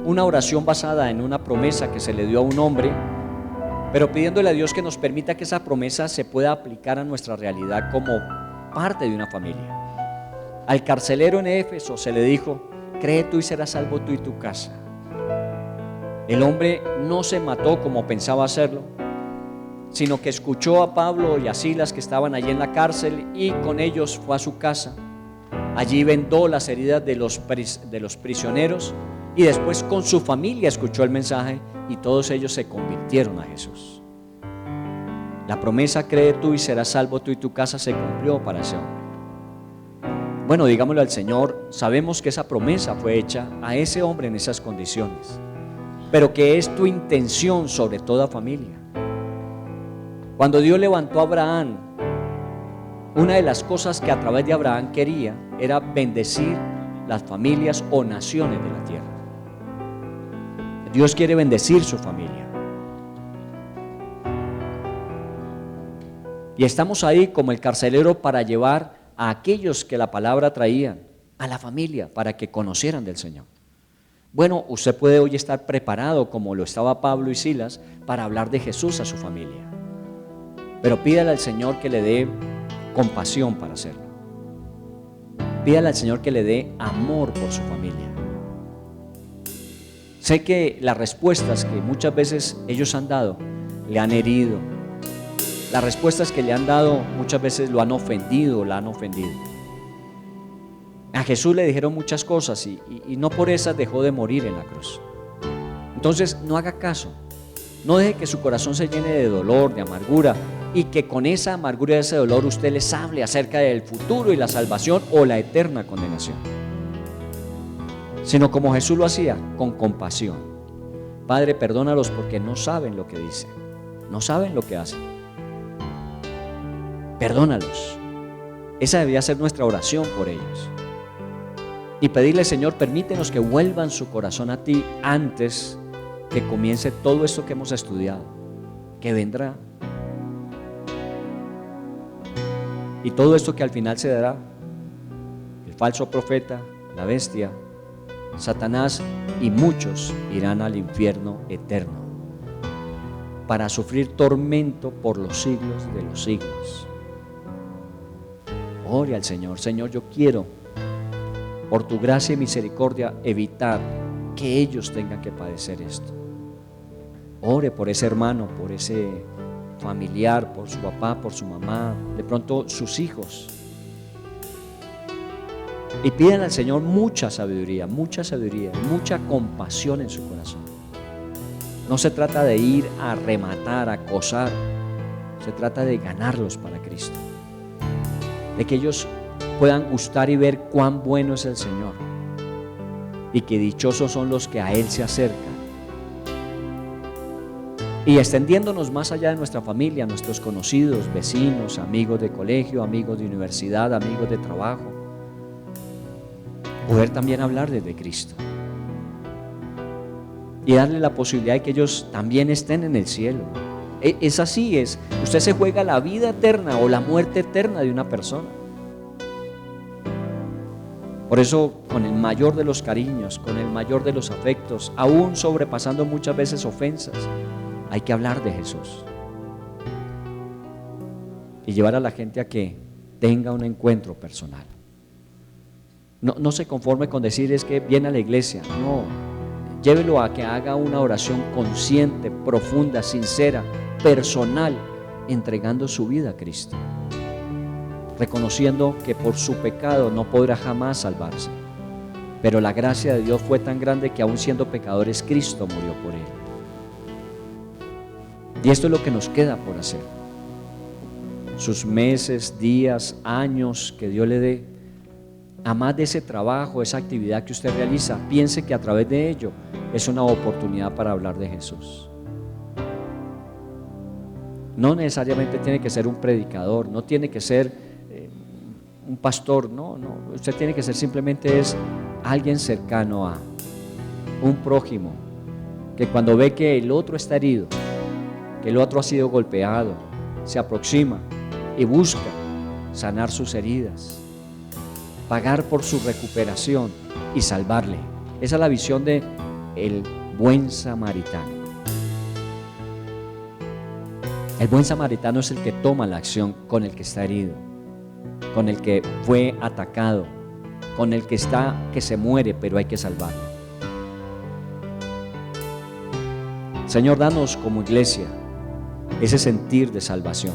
Speaker 2: una oración basada en una promesa que se le dio a un hombre, pero pidiéndole a Dios que nos permita que esa promesa se pueda aplicar a nuestra realidad como parte de una familia. Al carcelero en Éfeso se le dijo: cree tú y serás salvo tú y tu casa. El hombre no se mató como pensaba hacerlo, sino que escuchó a Pablo y a Silas que estaban allí en la cárcel y con ellos fue a su casa. Allí vendó las heridas de los prisioneros y después con su familia escuchó el mensaje y todos ellos se convirtieron a Jesús. La promesa, cree tú y serás salvo tú y tu casa, se cumplió para ese hombre. Bueno, digámoslo al Señor, sabemos que esa promesa fue hecha a ese hombre en esas condiciones, pero que es tu intención sobre toda familia. Cuando Dios levantó a Abraham, una de las cosas que a través de Abraham quería era bendecir las familias o naciones de la tierra. Dios quiere bendecir su familia. Y estamos ahí como el carcelero para llevar a aquellos que la palabra traían a la familia para que conocieran del Señor. Bueno, usted puede hoy estar preparado como lo estaba Pablo y Silas para hablar de Jesús a su familia. Pero pídale al Señor que le dé compasión para hacerlo. Pídale al Señor que le dé amor por su familia. Sé que las respuestas que muchas veces ellos han dado le han herido. Las respuestas que le han dado muchas veces lo han ofendido, la han ofendido. A Jesús le dijeron muchas cosas y no por esas dejó de morir en la cruz. Entonces no haga caso. No deje que su corazón se llene de dolor, de amargura, y que con esa amargura y ese dolor usted les hable acerca del futuro y la salvación o la eterna condenación. Sino como Jesús lo hacía, con compasión. Padre, perdónalos porque no saben lo que dicen, no saben lo que hacen. Perdónalos. Esa debería ser nuestra oración por ellos. Y pedirle, Señor, permítenos que vuelvan su corazón a ti antes que comience todo esto que hemos estudiado, que vendrá. Y todo esto que al final se dará, el falso profeta, la bestia, Satanás y muchos irán al infierno eterno para sufrir tormento por los siglos de los siglos. Ore al Señor. Señor, yo quiero, por tu gracia y misericordia, evitar que ellos tengan que padecer esto. Ore por ese hermano, por ese familiar, por su papá, por su mamá, de pronto sus hijos. Y pidan al Señor mucha sabiduría, mucha compasión en su corazón. No se trata de ir a rematar, a acosar, se trata de ganarlos para Cristo. De que ellos puedan gustar y ver cuán bueno es el Señor y que dichosos son los que a Él se acercan. Y extendiéndonos más allá de nuestra familia, nuestros conocidos, vecinos, amigos de colegio, amigos de universidad, amigos de trabajo, poder también hablarles de Cristo y darle la posibilidad de que ellos también estén en el cielo. Es así, usted se juega la vida eterna o la muerte eterna de una persona. Por eso, con el mayor de los cariños, con el mayor de los afectos, aún sobrepasando muchas veces ofensas, hay que hablar de Jesús y llevar a la gente a que tenga un encuentro personal. No se conforme con decir es que viene a la iglesia. No, llévelo a que haga una oración consciente, profunda, sincera, personal, entregando su vida a Cristo, reconociendo que por su pecado no podrá jamás salvarse, pero la gracia de Dios fue tan grande que aún siendo pecadores, Cristo murió por él. Y esto es lo que nos queda por hacer. Sus meses, días, años que Dios le dé, a más de ese trabajo, esa actividad que usted realiza, piense que a través de ello es una oportunidad para hablar de Jesús. No necesariamente tiene que ser un predicador, no tiene que ser un pastor, no, usted tiene que ser simplemente es alguien cercano a un prójimo, que cuando ve que el otro está herido, que el otro ha sido golpeado, se aproxima y busca sanar sus heridas, pagar por su recuperación y salvarle. Esa es la visión de el buen samaritano. El buen samaritano es el que toma la acción con el que está herido, con el que fue atacado, con el que se muere, pero hay que salvarlo. Señor, danos como iglesia ese sentir de salvación.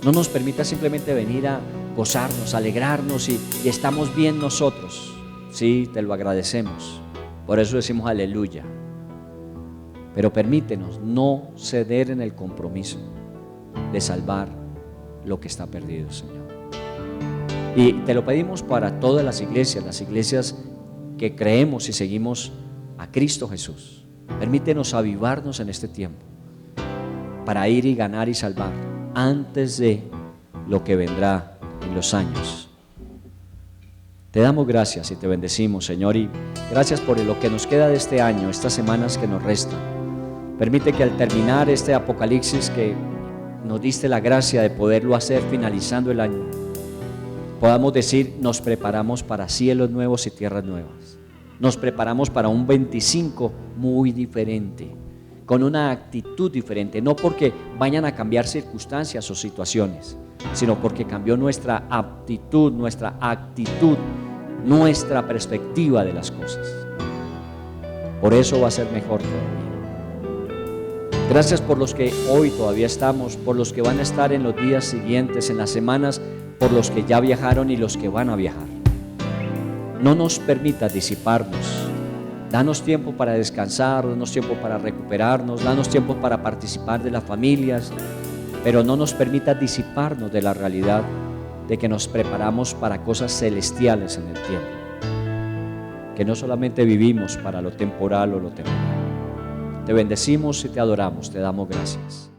Speaker 2: No nos permita simplemente venir a gozarnos, alegrarnos y estamos bien nosotros. Sí, te lo agradecemos. Por eso decimos aleluya. Pero permítenos no ceder en el compromiso de salvar lo que está perdido, Señor. Y te lo pedimos para todas las iglesias que creemos y seguimos a Cristo Jesús. Permítenos avivarnos en este tiempo para ir y ganar y salvar antes de lo que vendrá en los años. Te damos gracias y te bendecimos, Señor, y gracias por lo que nos queda de este año, estas semanas que nos restan. Permite que al terminar este Apocalipsis que nos diste la gracia de poderlo hacer finalizando el año, podamos decir, nos preparamos para cielos nuevos y tierras nuevas. Nos preparamos para un 25 muy diferente, con una actitud diferente, no porque vayan a cambiar circunstancias o situaciones, sino porque cambió nuestra aptitud, nuestra actitud, nuestra perspectiva de las cosas. Por eso va a ser mejor todavía. Gracias por los que hoy todavía estamos, por los que van a estar en los días siguientes, en las semanas, por los que ya viajaron y los que van a viajar. No nos permitas disiparnos. Danos tiempo para descansar, danos tiempo para recuperarnos, danos tiempo para participar de las familias, pero no nos permitas disiparnos de la realidad de que nos preparamos para cosas celestiales en el tiempo, que no solamente vivimos para lo temporal o lo temporal. Te bendecimos y te adoramos, te damos gracias.